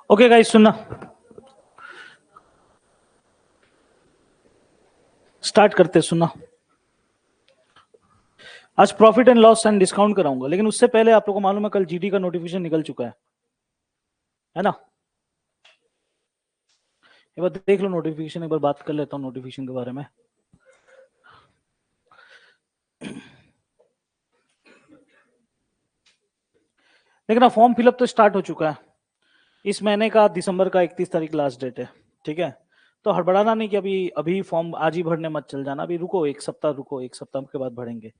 Okay guys, सुनना, start करते, सुनना। आज profit and loss and discount कराऊंगा, लेकिन उससे पहले आप लोगों को मालूम है कल जीडी का नोटिफिकेशन निकल चुका है ना? एक बार देख लो नोटिफिकेशन, एक बार बात कर लेता हूँ नोटिफिकेशन के बारे में। लेकिन ना फॉर्म फिलअप तो स्टार्ट हो चुका है। इस महीने का दिसंबर का 31 तारीख लास्ट डेट है, ठीक है? तो हड़बड़ाना नहीं कि अभी अभी फॉर्म आज ही भरने मत चल जाना, अभी रुको, एक सप्ताह रुको, एक सप्ताह के बाद भरेंगे।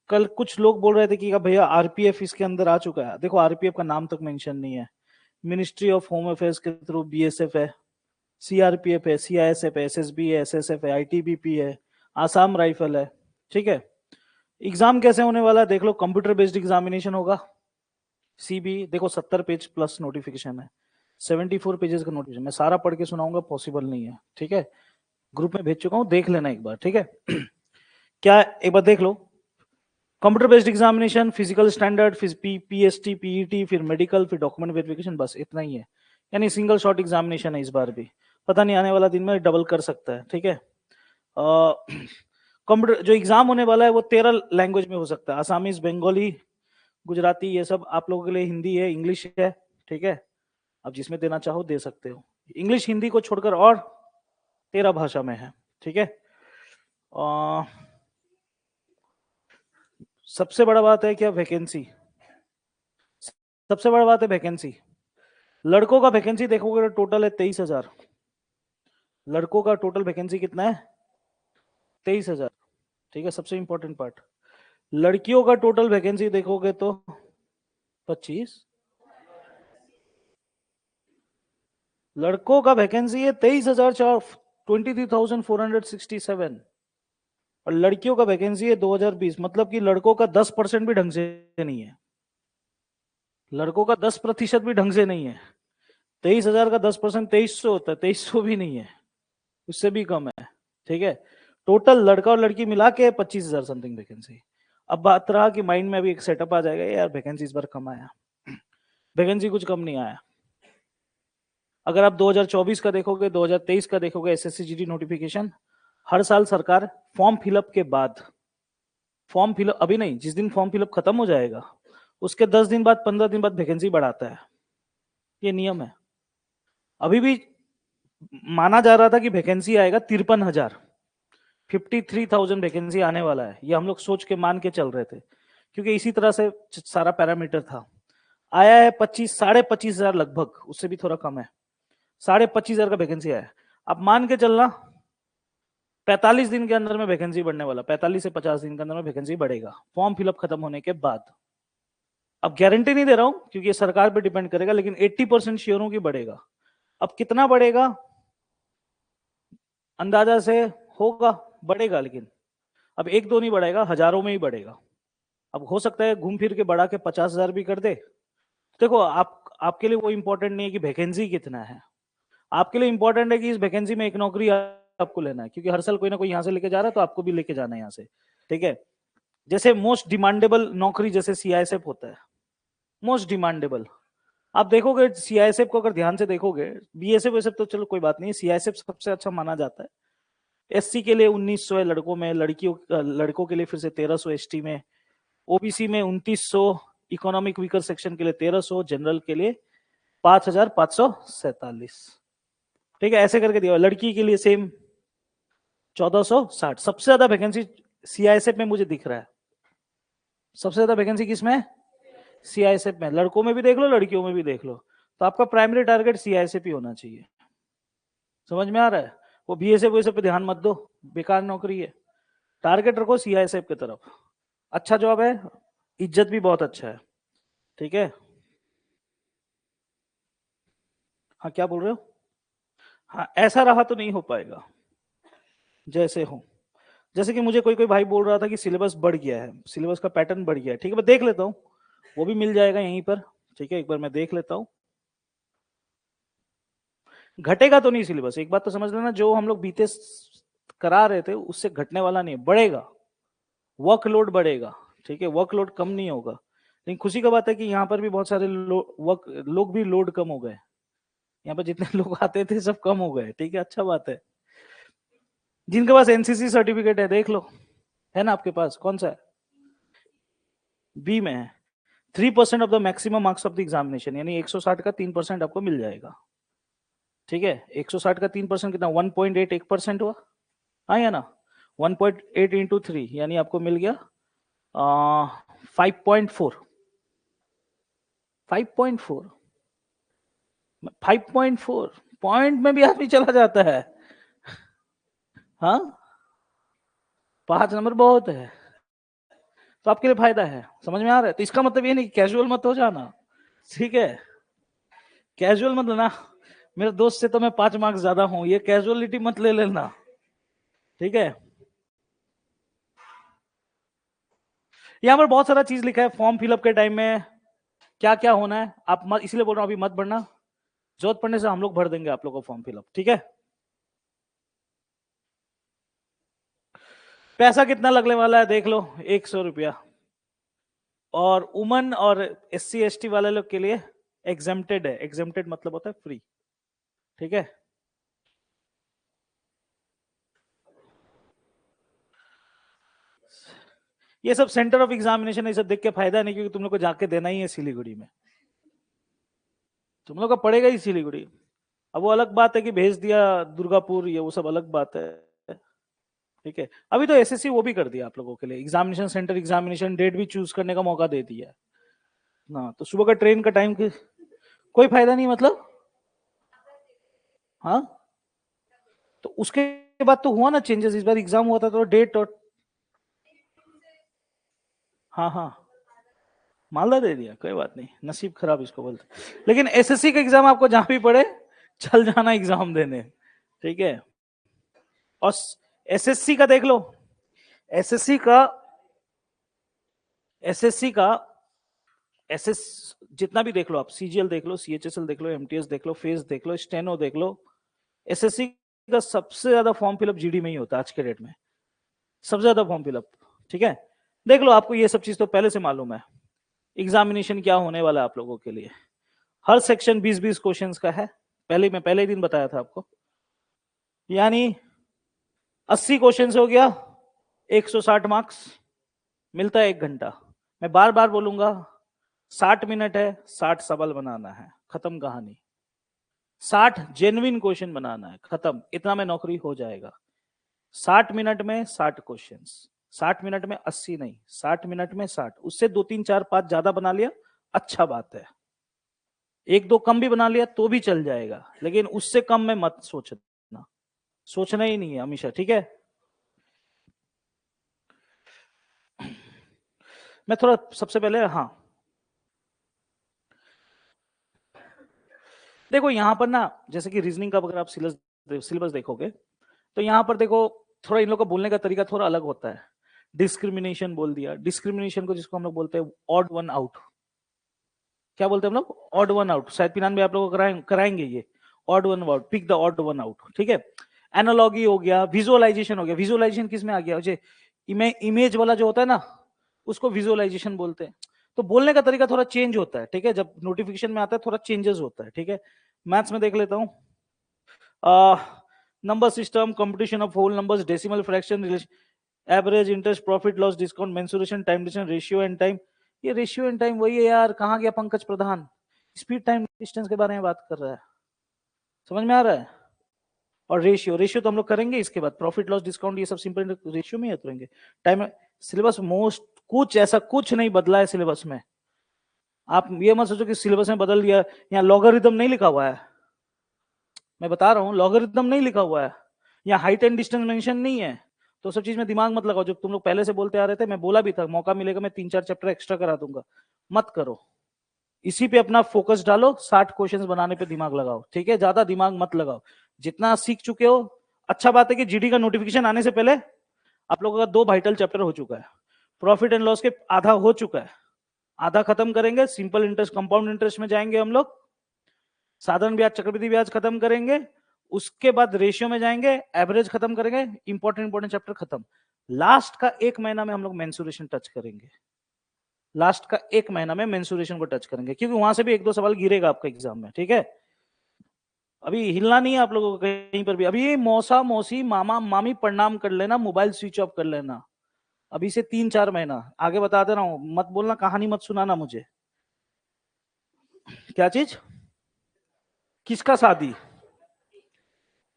कल कुछ लोग बोल रहे थे कि भैया आरपीएफ इसके अंदर आ चुका है। देखो, आरपीएफ का नाम तक मेंशन नहीं है। मिनिस्ट्री ऑफ होम अफेयर्स के थ्रू बीएसएफ है, सीआरपीएफ है, सीआईएसएफ है, एसएसबी है, एसएसएफ है, आईटीबीपी है, आसाम राइफल है, ठीक है? एग्जाम कैसे होने वाला है देख लो, कंप्यूटर बेस्ड एग्जामिनेशन होगा। सीबी देखो 70 पेज प्लस नोटिफिकेशन है, 74 पेजेस का नोटिफिकेशन। मैं सारा पढ़ के सुनाऊंगा, पॉसिबल नहीं है, ठीक है? ग्रुप में भेज चुका हूँ, देख लेना एक बार, ठीक है? क्या, एक बार देख लो। Computer based examination, physical standard, PST, PET, फिर मेडिकल, फिर डॉक्यूमेंट वेरिफिकेशन, बस इतना ही है। यानी सिंगल शॉट एग्जामिनेशन है इस बार भी। पता नहीं आने वाला दिन में डबल कर सकता है, ठीक है? कंप्यूटर जो एग्जाम होने वाला है वो 13 लैंग्वेज में हो सकता है, आसामीज, बंगाली, गुजराती, ये सब आप लोगों के लिए। हिंदी है, इंग्लिश है, ठीक है? आप जिसमें देना चाहो दे सकते हो। इंग्लिश हिंदी को छोड़कर और 13 भाषा में है, ठीक है? सबसे बड़ा बात है क्या, वैकेंसी। सबसे बड़ा बात है वैकेंसी। लड़कों का वैकेंसी देखोगे तो टोटल है 23,000। लड़कों का टोटल वैकेंसी कितना है? 23,000, ठीक है? सबसे इंपॉर्टेंट पार्ट। लड़कियों का टोटल वैकेंसी देखोगे तो 25। लड़कों का वैकेंसी है 23,000, 23,467। और लड़कियों का वैकेंसी है 2020। मतलब कि लड़कों का 10% भी ढंग से नहीं है। लड़कों का 10% भी ढंग से नहीं है। 23,000 का 10% 2300 होता है, 2300 भी नहीं है, उससे भी कम है, ठीक है? टोटल लड़का और लड़की मिला के 25,000 समथिंग वैकेंसी। अब बात रहा कि माइंड में अभी एक सेटअप आ जाएगा, यार वैकेंसी इस बार कम आया। वैकेंसी कुछ कम नहीं आया। अगर आप 2024 का देखोगे, 2023 का देखोगे, एसएससी जीडी नोटिफिकेशन, हर साल सरकार फॉर्म फिलअप के बाद, फॉर्म फिलअप अभी नहीं, जिस दिन फॉर्म फिलअप खत्म हो जाएगा उसके 10 दिन बाद, 15 दिन बाद वैकेंसी बढ़ाता है। ये नियम है। अभी भी माना जा रहा था कि वैकेंसी आएगा 53,000, 53,000 वैकेंसी आने वाला है, ये हम लोग सोच के मान के चल रहे थे, क्योंकि इसी तरह से सारा पैरामीटर था। आया है 25,000 लगभग, उससे भी थोड़ा कम है। 25,000 का वैकेंसी आया है। अब मान के चलना 45 दिन के अंदर में वैकेंसी बढ़ने वाला, 45 से 50 दिन के अंदर में वैकेंसी बढ़ेगा फॉर्म फिलअप खत्म होने के बाद। अब गारंटी नहीं दे रहा हूं क्योंकि ये सरकार पे डिपेंड करेगा, लेकिन 80% श्योर हूं कि बढ़ेगा। अब कितना बढ़ेगा अंदाजा से होगा, बढ़ेगा, लेकिन अब एक दो नहीं बढ़ेगा, हजारों में ही बढ़ेगा। अब हो सकता है घूम फिर के बढ़ा के 50,000 भी कर दे। देखो, आपके लिए वो इंपॉर्टेंट नहीं है कि वैकेंसी कितना है, आपके लिए इंपॉर्टेंट है कि इस वैकेंसी में एक नौकरी आपको लेना है, क्योंकि हर साल कोई ना कोई यहाँ से लेके जा रहा है, तो आपको भी लेके जाना है यहाँ से, ठीक है? जैसे मोस्ट डिमांडेबल नौकरी जैसे सीआईएसएफ होता है, मोस्ट डिमांडेबल। आप देखोगे सीआईएसएफ को, अगर ध्यान से देखोगे, बीएसएफ वैसे तो चलो कोई बात नहीं, सीआईएसएफ सबसे अच्छा माना जाता है। एससी के लिए 1900 है लड़कों में, लड़कों के लिए फिर से 1300, एसटी में, ओबीसी में 2900, इकोनॉमिक वीकर सेक्शन के लिए 1300, जनरल के लिए 5,547, ठीक है? ऐसे करके दिया। लड़की के लिए सेम 1460। सबसे ज्यादा वैकेंसी सीआईएसएफ में मुझे दिख रहा है। सबसे ज्यादा वैकेंसी किसमें? सीआईएसएफ में। लड़कों में भी देख लो, लड़कियों में भी देख लो, तो आपका प्राइमरी टारगेट सीआईएसएफ ही होना चाहिए। समझ में आ रहा है? वो बीएसएफ वैसे पे ध्यान मत दो, बेकार नौकरी है। टारगेट रखो सीआईएसएफ की तरफ। अच्छा जॉब है, इज्जत भी बहुत अच्छा है, ठीक है? हाँ, क्या बोल रहे हो? हाँ, ऐसा रहा तो नहीं हो पाएगा। जैसे हो, जैसे कि मुझे कोई कोई भाई बोल रहा था कि सिलेबस बढ़ गया है, सिलेबस का पैटर्न बढ़ गया है, ठीक है मैं देख लेता हूँ, वो भी मिल जाएगा यहीं पर, ठीक है एक बार मैं देख लेता हूँ। घटेगा तो नहीं सिलेबस, एक बात तो समझ लेना, जो हम लोग बीते करा रहे थे उससे घटने वाला नहीं, बढ़ेगा, वर्कलोड बढ़ेगा, ठीक है वर्कलोड कम नहीं होगा। लेकिन खुशी का बात है कि यहाँ पर भी बहुत सारे लोग भी लोड कम हो गए, यहाँ पर जितने लोग आते थे सब कम हो गए, ठीक है अच्छा बात है। जिनके पास एनसीसी सर्टिफिकेट है देख लो, है ना आपके पास, कौन सा है? बी में है। 3% of the maximum marks of the examination, यानी 160 का 3% आपको मिल जाएगा, ठीक है 160 का 3% कितना, 1.81% हुआ, हाँ या ना, 1.8 इंटू 3 यानी आपको मिल गया 5.4, 5.4, 5.4 पॉइंट में भी आदमी चला जाता है, हाँ 5 नंबर बहुत है, तो आपके लिए फायदा है, समझ में आ रहा है, तो इसका मतलब ये नहीं कैजुअल मत हो जाना, ठीक है कैजुअल मत लेना, मेरे दोस्त से तो मैं 5 मार्क्स ज्यादा हूं, ये कैजुअलिटी मत ले लेना, ठीक है। यहाँ पर बहुत सारा चीज लिखा है फॉर्म फिलअप के टाइम में क्या क्या होना है, आप मत, इसलिए बोल रहा हूँ अभी मत भरना, जरूरत पड़ने से हम लोग भर देंगे आप लोगों को फॉर्म फिलअप, ठीक है। पैसा कितना लगने वाला है देख लो, 100 रुपया, और वुमन और SC ST वाले लोग के लिए एग्जेम्प्टेड है, एग्जेम्प्टेड मतलब होता है फ्री, ठीक है। ये सब सेंटर ऑफ एग्जामिनेशन है, सब देख के फायदा नहीं, क्योंकि तुम लोग को जाके देना ही है सिलीगुड़ी में, तुम लोग का पड़ेगा ही सिलीगुड़ी। अब वो अलग बात है कि भेज दिया दुर्गापुर, ये वो सब अलग बात है, ठीक है। अभी तो SSC वो भी कर दिया आप लोगों के लिए, एग्जामिनेशन सेंटर, एग्जामिनेशन डेट भी चूज करने का मौका दे दिया ना, तो सुबह का ट्रेन का टाइम कोई फायदा नहीं मतलब, हाँ तो उसके बाद तो हुआ ना चेंजेस, इस बार एग्जाम हुआ था तो डेट और, हाँ हाँ मालदा दे दिया, कोई बात नहीं, नसीब खराब इसको बोलते, लेकिन SSC का एग्जाम आपको जहां भी पड़े चल जाना एग्जाम देने, ठीक है। और SSC का देख लो, एसएससी का एसएससी का एसएस जितना भी देख लो आप, CGL देख लो, CHSL देख लो, MTS देख लो, फेस देख लो, स्टेनो देख लो, SSC का सबसे ज्यादा फॉर्म फिलअप GD में ही होता है आज के डेट में, सबसे ज्यादा फॉर्म फिलअप, ठीक है। देख लो, आपको ये सब चीज तो पहले से मालूम है, एग्जामिनेशन क्या होने वाला है आप लोगों के लिए, हर सेक्शन 20-20 क्वेश्चंस का है, मैं पहले ही दिन बताया था आपको, यानी 80 क्वेश्चंस हो गया, 160 मार्क्स, मिलता है 1 घंटा। मैं बार बार बोलूंगा, 60 मिनट है, 60 सवाल बनाना है, खत्म कहानी, 60 जेन्युइन क्वेश्चन बनाना है, खत्म, इतना में नौकरी हो जाएगा। 60 मिनट में 60 क्वेश्चंस, 60 मिनट में 80 नहीं, 60 मिनट में 60, उससे 2 3 4 5 ज्यादा बना लिया अच्छा बात है, 1 2 कम भी बना लिया तो भी चल जाएगा, लेकिन उससे कम में मत सोचना, सोचना ही नहीं है हमेशा, ठीक है। मैं थोड़ा सबसे पहले, हाँ देखो यहाँ पर ना, जैसे कि रीजनिंग का अगर आप सिलेबस देखोगे तो यहाँ पर देखो, थोड़ा इन लोग का बोलने का तरीका थोड़ा अलग होता है, डिस्क्रिमिनेशन बोल दिया, डिस्क्रिमिनेशन को जिसको हम लोग बोलते हैं ऑड वन आउट, क्या बोलते हैं हम लोग, ऑड वन आउट, शायद पिनान में आप लोग कराएंगे ये, odd one out, pick the odd one out, ठीक है। एनालॉगी हो गया, विजुअलाइजेशन हो गया, विजुअलाइजेशन किस में आ गया, इमेज वाला जो होता है ना, उसको विजुअलाइजेशन बोलते हैं, तो बोलने का तरीका थोड़ा चेंज होता है, ठीक है, जब नोटिफिकेशन में आता है थोड़ा चेंजेस होता है, ठीक है। मैथ्स में देख लेता हूँ, number system, competition of whole numbers, decimal fraction, average, interest, profit loss, discount, mensuration, time distance, ratio and time, ये रेशियो एंड टाइम वही है यार, कहाँ गया Pankaj Pradhan, speed time distance के बारे में बात कर रहा है, समझ में आ रहा है। और रेशियो, रेशियो तो हम लोग करेंगे इसके बाद, प्रॉफिट लॉस डिस्काउंट ये सब सिंपल रेशियो में ही उतरेंगे। टाइम, सिलेबस मोस्ट कुछ ऐसा कुछ नहीं बदला है सिलेबस में, आप ये मत सोचो कि सिलेबस में बदल दिया, यहाँ लॉगरिथम नहीं लिखा हुआ है, मैं बता रहा हूँ लॉगरिथम नहीं लिखा हुआ है, यहाँ हाइट एंड डिस्टेंस मेंशन नहीं है, तो सब चीज में दिमाग मत लगाओ, जो तुम लोग पहले से बोलते आ रहे थे, मैं बोला भी था मौका मिलेगा मैं 3 4 चैप्टर एक्स्ट्रा करा दूंगा, मत करो, इसी पे अपना फोकस डालो, 60 क्वेश्चंस बनाने पे दिमाग लगाओ, ठीक है, ज्यादा दिमाग मत लगाओ, जितना सीख चुके हो अच्छा बात है कि जीडी का नोटिफिकेशन आने से पहले आप लोगों का 2 वाइटल चैप्टर हो चुका है। प्रॉफिट एंड लॉस के आधा हो चुका है, आधा खत्म करेंगे। सिंपल इंटरेस्ट कंपाउंड इंटरेस्ट में जाएंगे हम लोग, साधारण ब्याज चक्रवृद्धि ब्याज खत्म करेंगे, उसके बाद रेशियो में जाएंगे, एवरेज खत्म करेंगे, इंपॉर्टेंट चैप्टर खत्म। लास्ट का 1 महीना में हम लोग मेंसुरेशन टच करेंगे, लास्ट का 1 महीना में मेंसुरेशन को टच करेंगे, क्योंकि वहां से भी 1-2 सवाल गिरेगा आपका एग्जाम में, ठीक है। अभी हिलना नहीं है आप लोगों को कहीं पर भी। अभी मौसा मौसी मामा मामी प्रणाम कर लेना, मोबाइल स्विच ऑफ कर लेना, अभी से 3-4 महीना आगे बता दे रहा हूं। मत बोलना, कहानी मत सुनाना मुझे। क्या चीज? किसका शादी?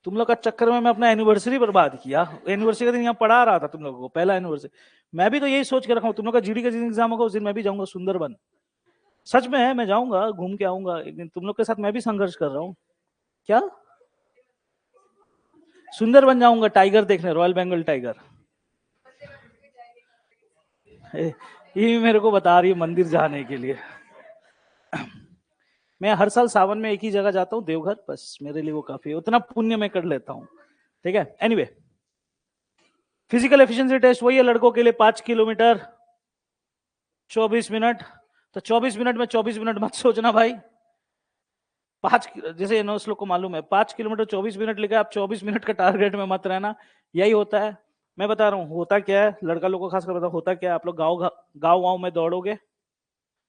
तुम लोग का चक्कर में मैं अपना एनिवर्सरी बर्बाद किया। एनिवर्सरी का दिन यहाँ पढ़ा रहा था तुम लोगों को, पहला एनिवर्सरी। मैं भी तो यही सोच के रखा हूँ, तुम लोग का जीडी का जिस एग्जाम होगा उस दिन मैं भी जाऊंगा सुंदरबन। सच में है, मैं जाऊंगा, घूम के आऊंगा एक दिन। तुम लोग के साथ मैं भी संघर्ष कर रहा हूँ। क्या? सुंदरबन जाऊंगा टाइगर देखने, रॉयल बंगाल टाइगर। ये मेरे को बता रही है मंदिर जाने के लिए। मैं हर साल सावन में एक ही जगह जाता हूँ, देवघर, बस मेरे लिए वो काफी है, उतना पुण्य मैं कर लेता हूँ, ठीक है। एनीवे, फिजिकल एफिशिएंसी टेस्ट वही है लड़कों के लिए, 5 किलोमीटर 24 मिनट। तो 24 मिनट में 24 मिनट मत सोचना भाई। 5, जैसे इन लोग को मालूम है 5 किलोमीटर 24 मिनट लिखा है, आप 24 मिनट का टारगेट में मत रहना, यही होता है। मैं बता रहा हूँ होता क्या है, लड़का लोगों को खासकर बता होता क्या है। आप लोग गाँव गाँव में दौड़ोगे,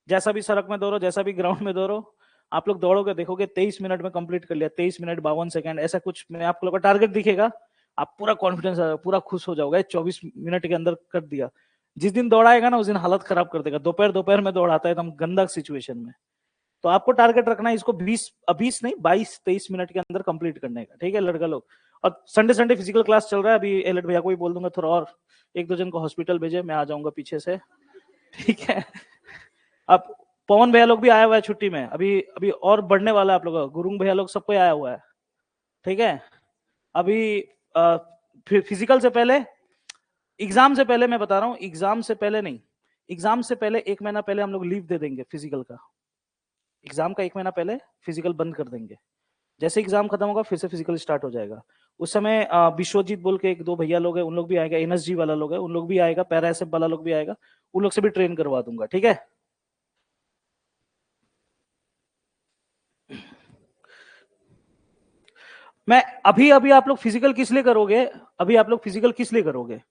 जैसा भी सड़क में दौड़ो, जैसा भी ग्राउंड में दौड़ो, आप लोग दौड़ोगे, देखोगे 23 मिनट में कंप्लीट कर लिया, 23 मिनट 52 सेकंड, ऐसा कुछ में आप लोग का टारगेट दिखेगा। आप पूरा कॉन्फिडेंस, पूरा खुश हो जाओगे, 24 मिनट के अंदर कर दिया। जिस दिन दौड़ाएगा ना उस दिन हालत खराब कर देगा। दोपहर दोपहर में दौड़ाता है एकदम गंदा सिचुएशन में। तो आपको टारगेट रखना है इसको 20 नहीं 22-23 मिनट के अंदर कंप्लीट करने का, ठीक है लड़का लोग। और संडे संडे फिजिकल क्लास चल रहा है, अभी एलर्ट भैया को भी बोल दूंगा थोड़ा और 1-2 जन को हॉस्पिटल भेजे, मैं आ जाऊंगा पीछे से, ठीक है। अब पवन भैया लोग भी आया हुआ है छुट्टी में, अभी अभी और बढ़ने वाला है आप लोग, गुरुंग भैया लोग सबको आया हुआ है, ठीक है। अभी फिजिकल से पहले, एग्जाम से पहले मैं बता रहा हूँ, एग्जाम से पहले नहीं, एग्जाम से पहले 1 महीना पहले हम लोग लीव दे देंगे फिजिकल का। एग्जाम का 1 महीना पहले फिजिकल बंद कर देंगे। जैसे एग्जाम खत्म होगा फिर से फिजिकल स्टार्ट हो जाएगा। उस समय विश्वजीत बोल के 1-2 भैया लोग हैं, उन लोग भी आएगा, एनएसजी वाला लोग है उन लोग भी आएगा, पैरा एसएफ वाला लोग भी आएगा, उन लोग से भी ट्रेन करवा दूंगा, ठीक है। मैं अभी अभी आप लोग फिजिकल किस लिए करोगे, अभी आप लोग फिजिकल किस लिए करोगे?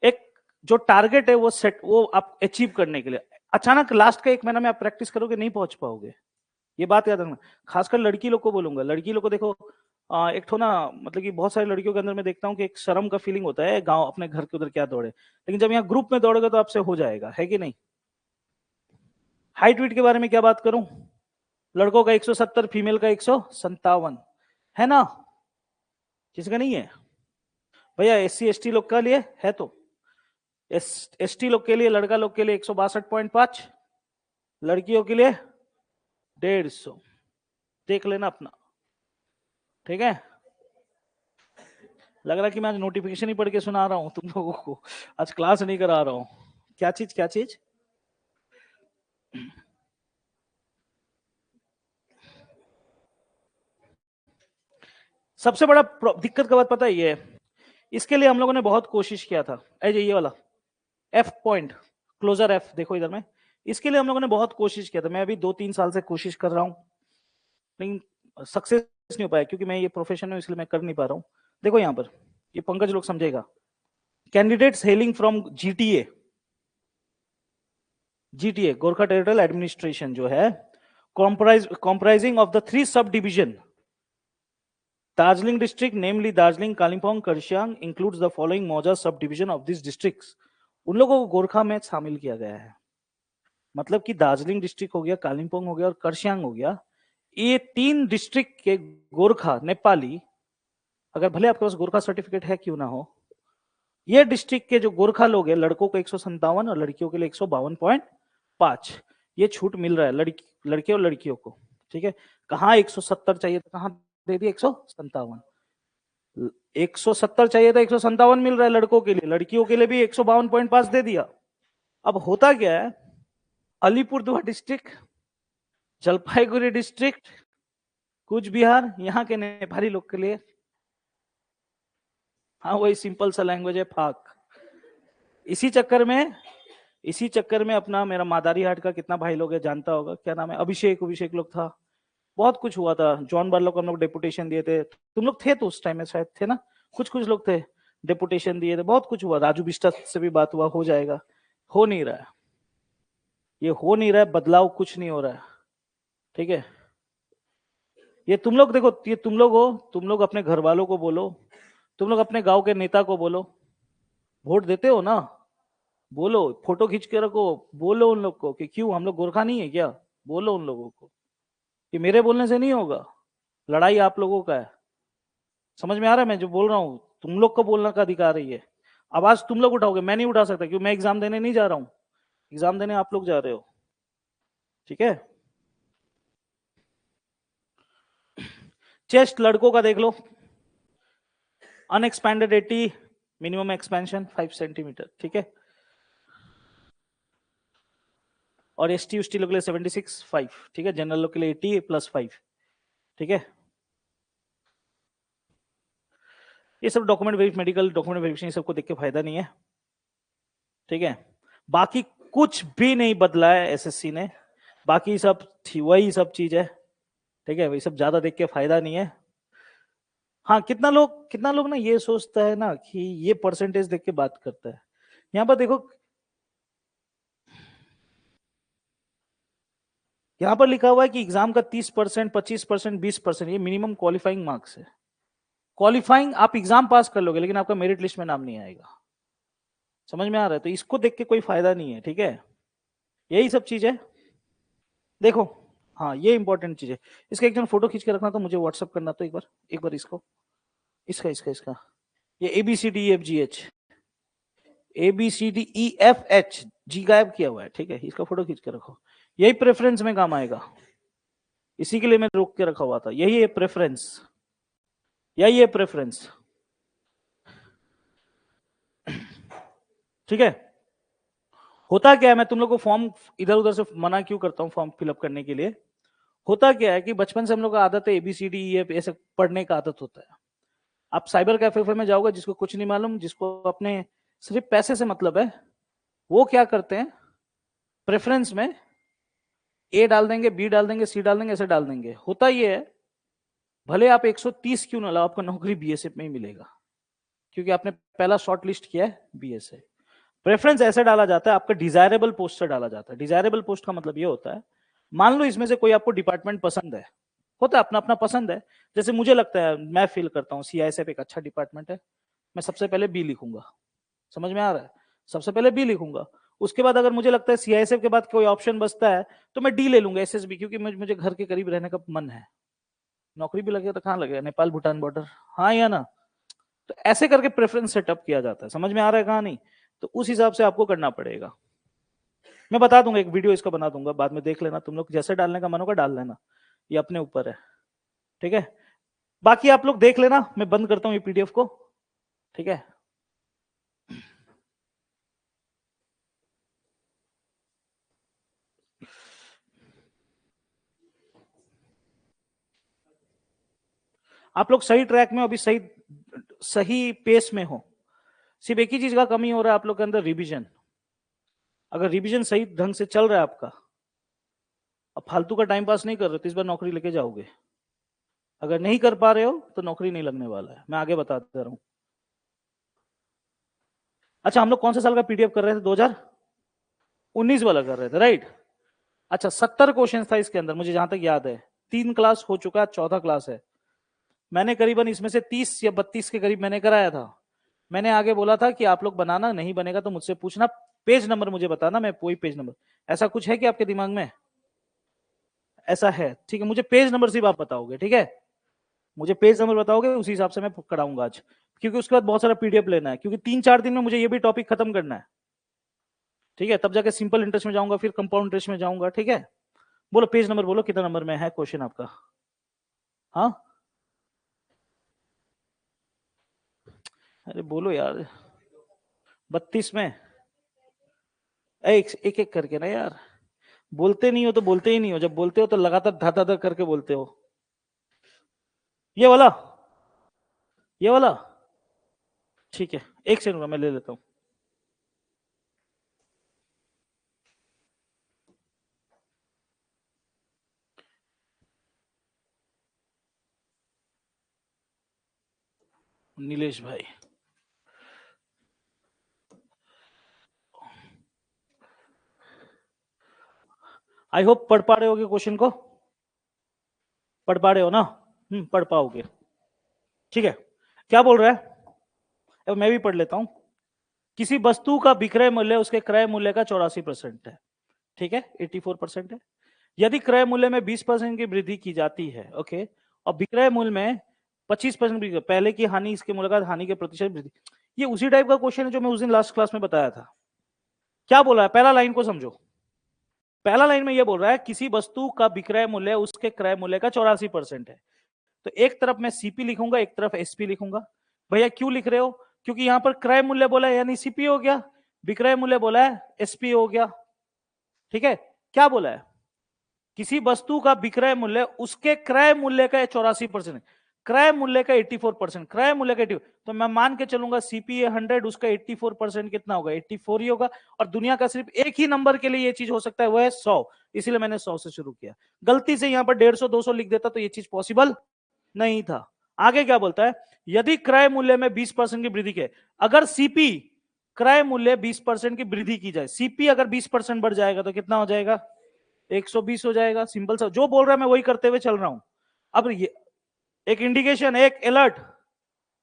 एक जो टारगेट है वो सेट, वो आप अचीव करने के लिए। अचानक लास्ट का 1 महीना में आप प्रैक्टिस करोगे, नहीं पहुंच पाओगे, ये बात याद रखना। खासकर लड़की लोग को बोलूंगा, लड़की लोग को देखो, एक तो ना, मतलब कि बहुत सारी लड़कियों के अंदर मैं देखता हूँ कि एक शर्म का फीलिंग होता है, गांव अपने घर के उधर क्या दौड़े, लेकिन जब यहाँ ग्रुप में दौड़ोगे तो आपसे हो जाएगा, है कि नहीं। हाइट वेट के बारे में क्या बात करूं, लड़कों का 170, फीमेल का 157, है ना, किसी का नहीं है भैया। SC ST लोग का लिए है तो, ST लोग के लिए, लड़का लोग के लिए 162.5, लड़कियों के लिए 150, देख लेना अपना, ठीक है। लग रहा है कि मैं आज नोटिफिकेशन ही पढ़ के सुना रहा हूं तुम लोगों को, आज क्लास नहीं करा रहा हूं। क्या चीज, क्या चीज? सबसे बड़ा दिक्कत का बात पता है ये है, इसके लिए हम लोगों ने बहुत कोशिश किया था। ये वाला F पॉइंट, क्लोजर F देखो इधर में, इसके लिए हम लोगों ने बहुत कोशिश किया था। मैं अभी 2-3 साल से कोशिश कर रहा हूं, लेकिन सक्सेस नहीं हो पाया, क्योंकि मैं ये प्रोफेशन में, इसलिए मैं कर नहीं पा रहा हूं। देखो यहाँ पर, ये पंकज लोग समझेगा। Candidates hailing from GTA, Gorkha territorial administration जो है, comprising of the 3 subdivision Darjeeling district, namely Darjeeling, Kalimpong, Kurseong, includes the following मौजा subdivision of these districts। उन लोगों को गोरखा में शामिल किया गया है, मतलब कि दार्जिलिंग डिस्ट्रिक्ट हो गया, कालिम्पोंग हो गया और करसियांग हो गया, ये 3 डिस्ट्रिक्ट के गोरखा नेपाली, अगर भले आपके पास गोरखा सर्टिफिकेट है क्यों ना हो, ये डिस्ट्रिक्ट के जो गोरखा लोग हैं, लड़कों को 157 और लड़कियों के लिए 152.5, ये छूट मिल रहा है लड़के और लड़कियों को, ठीक है। कहाँ 170 चाहिए था, कहाँ दे दिया 157, 170 चाहिए था 157 मिल रहा है लड़कों के लिए, लड़कियों के लिए भी 152.5 दे दिया। अब होता क्या है, अलीपुरद्वार डिस्ट्रिक्ट, जलपाईगुड़ी डिस्ट्रिक्ट, कूच बिहार, यहाँ के नेपाली लोग के लिए हाँ वही सिंपल सा लैंग्वेज है, फाक। इसी चक्कर में, इसी चक्कर में अपना मेरा मादारी हाट का कितना भाई लोग है जानता होगा, क्या नाम है, अभिषेक, अभिषेक लोग था, बहुत कुछ हुआ था। जॉन बार्लो को हम लोग डेपुटेशन दिए थे, तुम लोग थे तो उस टाइम में शायद थे ना, कुछ कुछ लोग थे, डेपुटेशन दिए थे, बहुत कुछ हुआ। राजू बिस्टा से भी बात हुआ, हो जाएगा, हो नहीं रहा है, ये हो नहीं रहा है, बदलाव कुछ नहीं हो रहा है। ठीक है, ये तुम लोग देखो, ये तुम लोग हो, तुम लोग अपने घर वालों को बोलो, तुम लोग अपने गांव के नेता को बोलो, वोट देते हो ना, बोलो, फोटो खींच के रखो, बोलो उन लोग को कि क्यों हम लोग गोरखा नहीं है क्या, बोलो उन लोगों को कि मेरे बोलने से नहीं होगा, लड़ाई आप लोगों का है। समझ में आ रहा है मैं जो बोल रहा हूँ, तुम लोग को बोलने का अधिकार है ये, आवाज तुम लोग उठाओगे, मैं नहीं उठा सकता क्योंकि मैं एग्जाम देने नहीं जा रहा हूँ, एग्जाम देने आप लोग जा रहे हो। ठीक है, चेस्ट लड़कों का देख लो, अनएक्सपैंडेड 80, मिनिमम एक्सपेंशन 5 सेंटीमीटर। ठीक है, और एस टी लोग के लिए 76.5। ठीक है, जनरल लोग के लिए 80 + 5। ठीक है, ये सब डॉक्यूमेंट मेडिकल डॉक्यूमेंट वेरिफिकेशन सबको देख के फायदा नहीं है। ठीक है, बाकी कुछ भी नहीं बदला है एसएससी ने, बाकी सब थी वही सब चीज है। ठीक है, वही सब ज्यादा देख के फायदा नहीं है। हाँ, कितना लोग ना ये सोचता है ना कि ये परसेंटेज देख के बात करता है। यहाँ पर देखो, यहाँ पर लिखा हुआ है कि एग्जाम का 30%, 25%, 20% ये मिनिमम क्वालिफाइंग मार्क्स है। क्वालिफाइंग, आप एग्जाम पास कर लोगे लेकिन आपका मेरिट लिस्ट में नाम नहीं आएगा। समझ में आ रहा है, तो इसको देख के कोई फायदा नहीं है। ठीक है, यही सब चीज है। देखो, हाँ ये इंपॉर्टेंट चीज है। इसका एक जन फोटो खींच के रखना, तो मुझे व्हाट्सअप करना, तो एक बार इसको, इसका ये ABCDEFGH, ABCDEFH, जी गायब किया हुआ है। ठीक है, इसका फोटो खींच के रखो, यही प्रेफरेंस में काम आएगा, इसी के लिए मैं रोक के रखा हुआ था, यही है प्रेफरेंस, यही है प्रेफरेंस। ठीक है, होता क्या है, मैं तुम लोग को फॉर्म इधर उधर से मना क्यों करता हूँ फॉर्म फिलअप करने के लिए, होता क्या है कि बचपन से हम लोग का आदत है ABCDE ऐसे पढ़ने का आदत होता है। आप साइबर कैफे में जाओगे, जिसको कुछ नहीं मालूम, जिसको अपने सिर्फ पैसे से मतलब है, वो क्या करते हैं, प्रेफरेंस में A डाल देंगे, B डाल देंगे, C डाल देंगे, ऐसे डाल देंगे। होता ये है, भले आप 130 क्यों ना लाओ, आपको नौकरी BSF में ही मिलेगा, क्योंकि आपने पहला शॉर्ट लिस्ट किया है BSF। प्रेफरेंस ऐसे डाला जाता है, आपका डिजायरेबल पोस्ट से डाला जाता है। डिजायरेबल पोस्ट का मतलब ये होता है, मान लो इसमें से कोई आपको डिपार्टमेंट पसंद है, होता है अपना अपना पसंद है, जैसे मुझे लगता है, मैं फील करता हूँ CISF एक अच्छा डिपार्टमेंट है, मैं सबसे पहले B लिखूंगा। समझ में आ रहा है, सबसे पहले B लिखूंगा, उसके बाद अगर मुझे लगता है CISF के बाद कोई ऑप्शन बचता है तो मैं D ले लूंगा, SSB, क्योंकि मुझे घर के करीब रहने का मन है। नौकरी भी लगे तो कहाँ लगे, नेपाल भूटान बॉर्डर, हाँ या ना। तो ऐसे करके प्रेफरेंस सेटअप किया जाता है, समझ में आ रहा है कहाँ नहीं, तो उस हिसाब से आपको करना पड़ेगा। मैं बता दूंगा, एक वीडियो इसका बना दूंगा, बाद में देख लेना, तुम लोग जैसे डालने का मन होगा डाल लेना, ये अपने ऊपर है। ठीक है, बाकी आप लोग देख लेना, मैं बंद करता हूँ ये PDF को। ठीक है, आप लोग सही ट्रैक में, अभी सही सही पेस में हो, सिर्फ एक ही चीज का कमी हो रहा है आप लोग के अंदर, रिवीजन। अगर रिवीजन सही ढंग से चल रहा है आपका, अब फालतू का टाइम पास नहीं कर रहे तो इस बार नौकरी लेके जाओगे। अगर नहीं कर पा रहे हो तो नौकरी नहीं लगने वाला है, मैं आगे बता दे रहा हूँ। अच्छा, हम लोग कौन से साल का PDF कर रहे थे, 2019 वाला कर रहे थे, राइट। अच्छा, 70 क्वेश्चन था इसके अंदर, मुझे जहां तक याद है। 3 क्लास हो चुका है, 14 क्लास है। मैंने करीबन इसमें से 30 या 32 के करीब मैंने कराया था। मैंने आगे बोला था कि आप लोग बनाना, नहीं बनेगा तो मुझसे पूछना, पेज नंबर मुझे बताना, मैं वही पेज नंबर, ऐसा कुछ है कि आपके दिमाग में ऐसा है, ठीक है, मुझे पेज नंबर सिर्फ आप बताओगे। ठीक है, मुझे पेज नंबर बताओगे, उसी हिसाब से मैं कराऊंगा आज, क्योंकि उसके बाद बहुत सारा PDF लेना है, क्योंकि 3-4 दिन में मुझे ये भी टॉपिक खत्म करना है। ठीक है, तब जाके सिंपल इंटरेस्ट में जाऊंगा, फिर कंपाउंड इंटरेस्ट में जाऊंगा। ठीक है, बोलो पेज नंबर, बोलो कितना नंबर में है क्वेश्चन आपका। हाँ, अरे बोलो यार, 32 में, एक एक करके ना यार, बोलते नहीं हो तो बोलते ही नहीं हो, जब बोलते हो तो लगातार धा धा धा करके बोलते हो। ये वाला, ये वाला, ठीक है, एक सेकंड मैं ले लेता हूँ। नीलेश भाई, आई होप पढ़ पा रहे होगे क्वेश्चन को, पढ़ पा रहे हो ना? पढ़ पाओगे। ठीक है, क्या बोल रहा है, अब मैं भी पढ़ लेता हूं। किसी वस्तु का विक्रय मूल्य उसके क्रय मूल्य का 84% है, ठीक है, 84% है। यदि क्रय मूल्य में 20% की वृद्धि की जाती है, ओके, और विक्रय मूल्य में 25% पहले की हानि इसके मूल्य हानि के प्रतिशत वृद्धि। ये उसी टाइप का क्वेश्चन है जो मैं उस दिन लास्ट क्लास में बताया था। क्या बोला है, पहला लाइन को समझो। पहला लाइन में ये बोल रहा है किसी वस्तु का विक्रय मूल्य उसके क्रय मूल्य का 84% है। तो एक तरफ मैं सीपी लिखूंगा, एक तरफ एसपी लिखूंगा। भैया क्यों लिख रहे हो? क्योंकि यहां पर क्रय मूल्य बोला है यानी सीपी हो गया, विक्रय मूल्य बोला है एसपी हो गया। ठीक है, क्या बोला है, किसी वस्तु का विक्रय मूल्य उसके क्रय मूल्य का 84%, क्रय मूल्य का 84%, क्रय मूल्य का 80, तो मैं मान के चलूंगा सीपी 100, उसका 84% कितना होगा, 84 ही होगा। और दुनिया का सिर्फ एक ही नंबर के लिए ये चीज हो सकता है, वो है 100, इसीलिए मैंने 100 से शुरू किया। गलती से यहां पर 150 200 लिख देता तो ये चीज पॉसिबल नहीं था। आगे क्या बोलता है, यदि क्रय मूल्य में 20% की वृद्धि के, अगर सीपी क्रय मूल्य 20% की वृद्धि की जाए, सीपी अगर 20% बढ़ जाएगा तो कितना हो जाएगा, 120 हो जाएगा। सिंपल सा, जो बोल रहा है मैं वही करते हुए चल रहा हूं। अब ये एक इंडिकेशन, एक अलर्ट,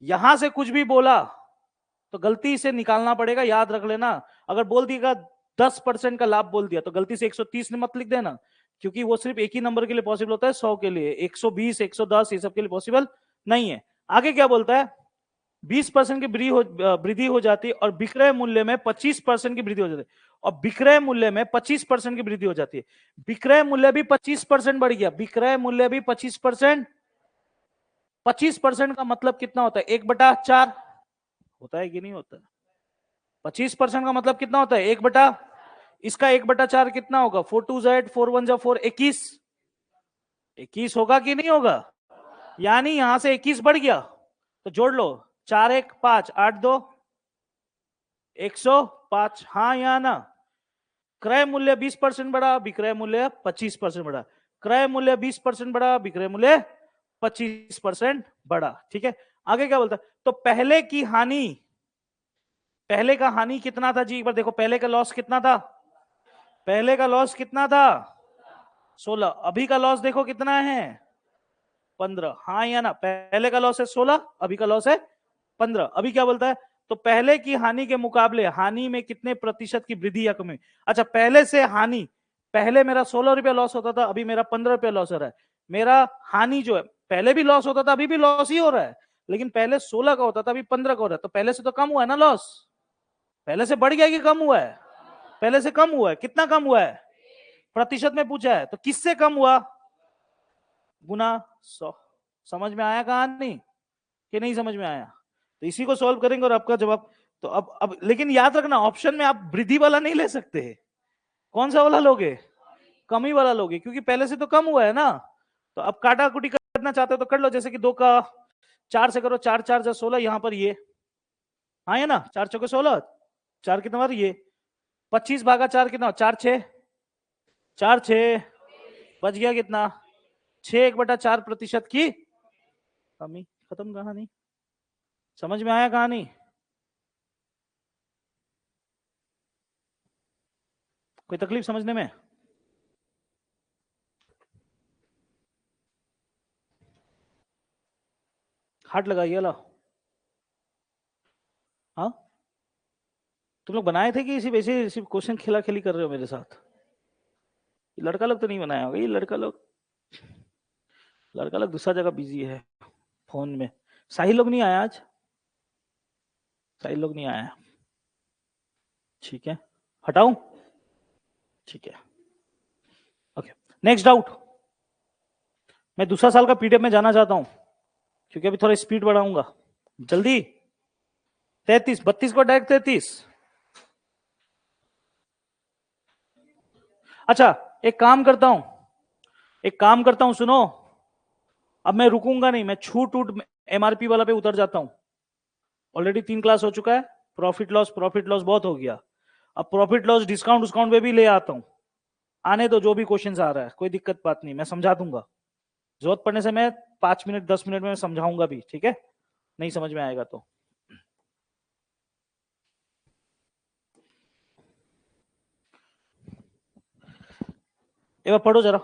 यहां से कुछ भी बोला तो गलती से निकालना पड़ेगा, याद रख लेना। अगर बोल दिएगा 10% का लाभ बोल दिया तो गलती से 130 ने मत लिख देना, क्योंकि वो सिर्फ एक ही नंबर के लिए पॉसिबल होता है, 100 के लिए, 120 110 ये सब के लिए पॉसिबल नहीं है। आगे क्या बोलता है, 20% की वृद्धि हो जाती है और विक्रय मूल्य में 25% की वृद्धि हो जाती है, और विक्रय मूल्य में 25% की वृद्धि हो जाती है। विक्रय मूल्य भी 25% बढ़ गया, विक्रय मूल्य भी 25%। 25% का मतलब कितना होता है, 1/4 होता है कि नहीं होता है? 25% का मतलब कितना होता है, 1/, इसका 1/4 कितना होगा, 4 2 4 1 4, 21, 21 होगा कि नहीं होगा? यानी यहां से 21 बढ़ गया तो जोड़ लो, 4 1 5 8 2 105, हाँ या ना? क्रय मूल्य 20% बढ़ा, विक्रय मूल्य 25% बढ़ा, क्रय मूल्य 20% बढ़ा, विक्रय मूल्य 25% बढ़ा। ठीक है, आगे क्या बोलता है, तो पहले की हानि, पहले का हानि कितना था जी, एक बार देखो, पहले का लॉस कितना था, पहले का लॉस कितना था, 16, अभी का लॉस देखो कितना है, 15, हाँ या ना? पहले का लॉस है 16, अभी का लॉस है 15। अभी क्या बोलता है, तो पहले की हानि के मुकाबले हानि में कितने प्रतिशत की वृद्धि या कमी। अच्छा, पहले से हानि, पहले मेरा 16 रुपया लॉस होता था, अभी मेरा 15 रुपया लॉस हो रहा है। मेरा हानि जो है, पहले भी लॉस होता था, अभी भी लॉस ही हो रहा है, लेकिन पहले 16 का होता था, अभी 15 का हो रहा है, तो पहले से तो कम हुआ है ना लॉस, पहले से बढ़ गया कि कम हुआ है, पहले से कम हुआ है। कितना कम हुआ है, प्रतिशत में पूछा है, तो किससे कम हुआ, गुना 100। समझ में आया कहानी कि नहीं समझ में आया? तो इसी को सॉल्व करेंगे और आपका जवाब। तो अब लेकिन याद रखना, ऑप्शन में आप वृद्धि वाला नहीं ले सकते। कौन सा वाला लोगे, कमी वाला लोगे, क्योंकि पहले से तो कम हुआ है ना। तो अब काटा कुटी करना चाहते हो तो कर लो, जैसे कि 2 का 4 से करो, 4 4 16, यहां पर ये, हाँ है ना, 4 चौके 16, 4 कितना बार ये, 25 भागा 4 कितना, 4 6, 4 6, बच गया कितना, 6 1/4% की कमी। खत्म कहानी। समझ में आया कहानी? कोई तकलीफ समझने में? हाथ लगाइए ला। हाँ, तुम लोग बनाए थे कि इसी वैसे सिर्फ क्वेश्चन खेला खेली कर रहे हो मेरे साथ? ये लड़का लोग तो नहीं बनाया होगा, ये लड़का लोग दूसरा जगह बिजी है फोन में। साहिल लोग नहीं आया आज, साहिल लोग नहीं आया, ठीक है, हटाऊं? ठीक है, ओके, नेक्स्ट डाउट। मैं दूसरा साल का पीडीएफ में जाना चाहता हूं, क्योंकि अभी थोड़ा स्पीड बढ़ाऊंगा, जल्दी। 33 32 को डायरेक्ट 33। अच्छा, एक काम करता हूं, एक काम करता हूं, सुनो, अब मैं रुकूंगा नहीं, मैं छूट उठ एमआरपी वाला पे उतर जाता हूं। ऑलरेडी 3 क्लास हो चुका है। प्रॉफिट लॉस बहुत हो गया। अब प्रॉफिट लॉस डिस्काउंट डिस्काउंट पे भी ले आता हूं। आने तो जो भी क्वेश्चन आ रहा है, कोई दिक्कत बात नहीं, मैं समझा दूंगा। जरूरत पड़ने से मैं 5 मिनट 10 मिनट में समझाऊंगा भी, ठीक है? नहीं समझ में आएगा तो। एक बार पढ़ो जरा।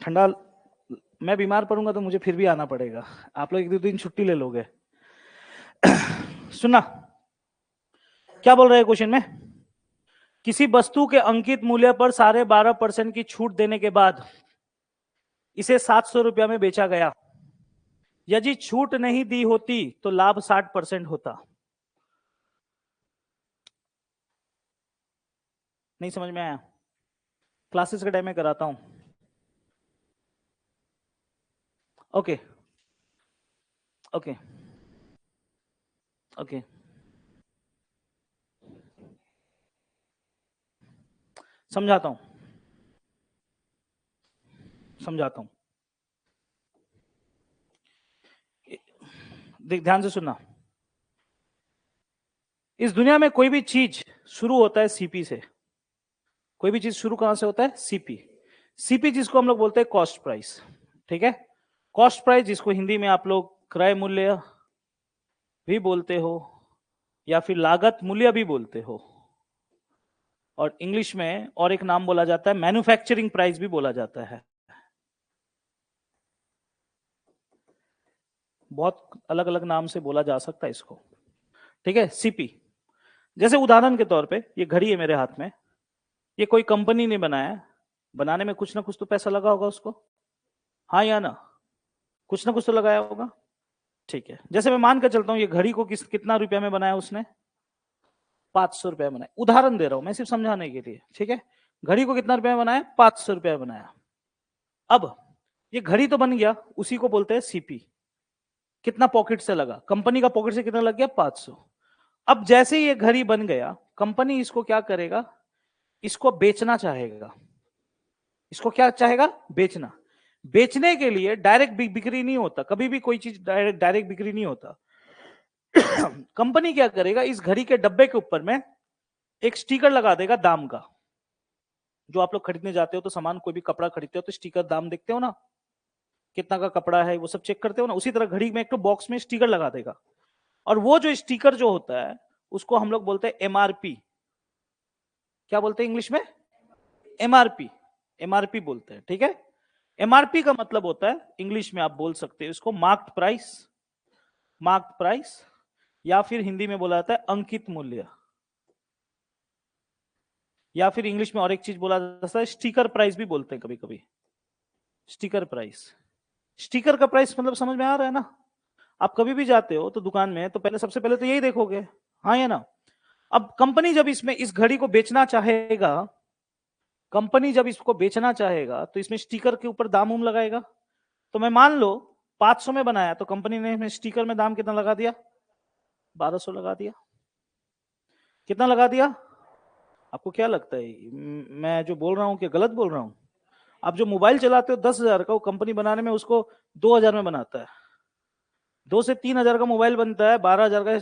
ठंडा, मैं बीमार पड़ूंगा तो मुझे फिर भी आना पड़ेगा। आप लोग 1-2 दिन छुट्टी ले लोगे। सुनना, क्या बोल रहे हैं क्वेश्चन में? किसी वस्तु के अंकित मूल्य पर 12.5% की छूट देने के बाद इसे 700 रुपया में बेचा गया। यदि छूट नहीं दी होती तो लाभ 60% होता। नहीं समझ में आया? क्लासेस के टाइम में कराता हूं। ओके ओके ओके, समझाता हूं समझाता हूं। ध्यान से सुनना। इस दुनिया में कोई भी चीज शुरू होता है सीपी से। कोई भी चीज शुरू कहां से होता है? सीपी। सीपी जिसको हम लोग बोलते हैं कॉस्ट प्राइस, ठीक है? कॉस्ट प्राइस जिसको हिंदी में आप लोग क्रय मूल्य भी बोलते हो या फिर लागत मूल्य भी बोलते हो, और इंग्लिश में और एक नाम बोला जाता है मैन्युफैक्चरिंग प्राइस भी बोला जाता है। बहुत अलग अलग नाम से बोला जा सकता है इसको, ठीक है? सीपी। जैसे उदाहरण के तौर पे ये घड़ी है मेरे हाथ में, ये कोई कंपनी ने बनाया, बनाने में कुछ ना कुछ तो पैसा लगा होगा उसको, हाँ या ना? कुछ ना कुछ तो लगाया होगा, ठीक है? जैसे मैं मान कर चलता हूं ये घड़ी को कितना रुपया में बनाया उसने? 500 रुपया बनाया। उदाहरण दे रहा हूं मैं सिर्फ समझाने के लिए, ठीक है? घड़ी को कितना रुपया में बनाया? 500 रुपया बनाया। अब ये घड़ी तो बन गया, उसी को बोलते हैं सीपी। कितना पॉकेट से लगा? कंपनी का पॉकेट से कितना लग गया? 500। अब जैसे ये घड़ी बन गया, कंपनी इसको क्या करेगा? इसको बेचना चाहेगा। इसको क्या चाहेगा? बेचना। बेचने के लिए डायरेक्ट बिक्री नहीं होता, कभी भी कोई चीज डायरेक्ट बिक्री नहीं होता। कंपनी क्या करेगा? इस घड़ी के डब्बे के ऊपर में एक स्टिकर लगा देगा दाम का। जो आप लोग खरीदने जाते हो तो सामान, कोई भी कपड़ा खरीदते हो तो स्टिकर दाम देखते हो ना, कितना का कपड़ा है वो सब चेक करते हो ना, उसी तरह घड़ी में एक तो बॉक्स में स्टिकर लगा देगा। और वो जो स्टिकर जो होता है उसको हम लोग बोलते हैं एमआरपी। क्या बोलते हैं इंग्लिश में? एमआरपी। एमआरपी बोलते हैं, ठीक है? एमआरपी का मतलब होता है, इंग्लिश में आप बोल सकते हो इसको मार्क्ड प्राइस। मार्क्ड प्राइस, या फिर हिंदी में बोला जाता है अंकित मूल्य, या फिर इंग्लिश में और एक चीज बोला जाता है स्टिकर प्राइस भी बोलते हैं कभी कभी। Sticker price. स्टिकर का प्राइस मतलब समझ में आ रहा है ना? आप कभी भी जाते हो तो दुकान में तो पहले, सबसे पहले तो यही देखोगे, हाँ या ना? अब कंपनी जब इसमें इस घड़ी को बेचना चाहेगा, कंपनी जब इसको बेचना चाहेगा तो इसमें स्टिकर के ऊपर दाम लगाएगा। तो मैं मान लो 500 में बनाया, तो कंपनी ने इसमें स्टिकर में दाम कितना लगा दिया? 1200 लगा दिया। कितना लगा दिया? आपको क्या लगता है मैं जो बोल रहा हूं कि गलत बोल रहा हूं? आप जो मोबाइल चलाते हो 10,000 का, वो कंपनी बनाने में उसको 2,000 में बनाता है। 2 से 3 हजार का मोबाइल बनता है, 12 हजार का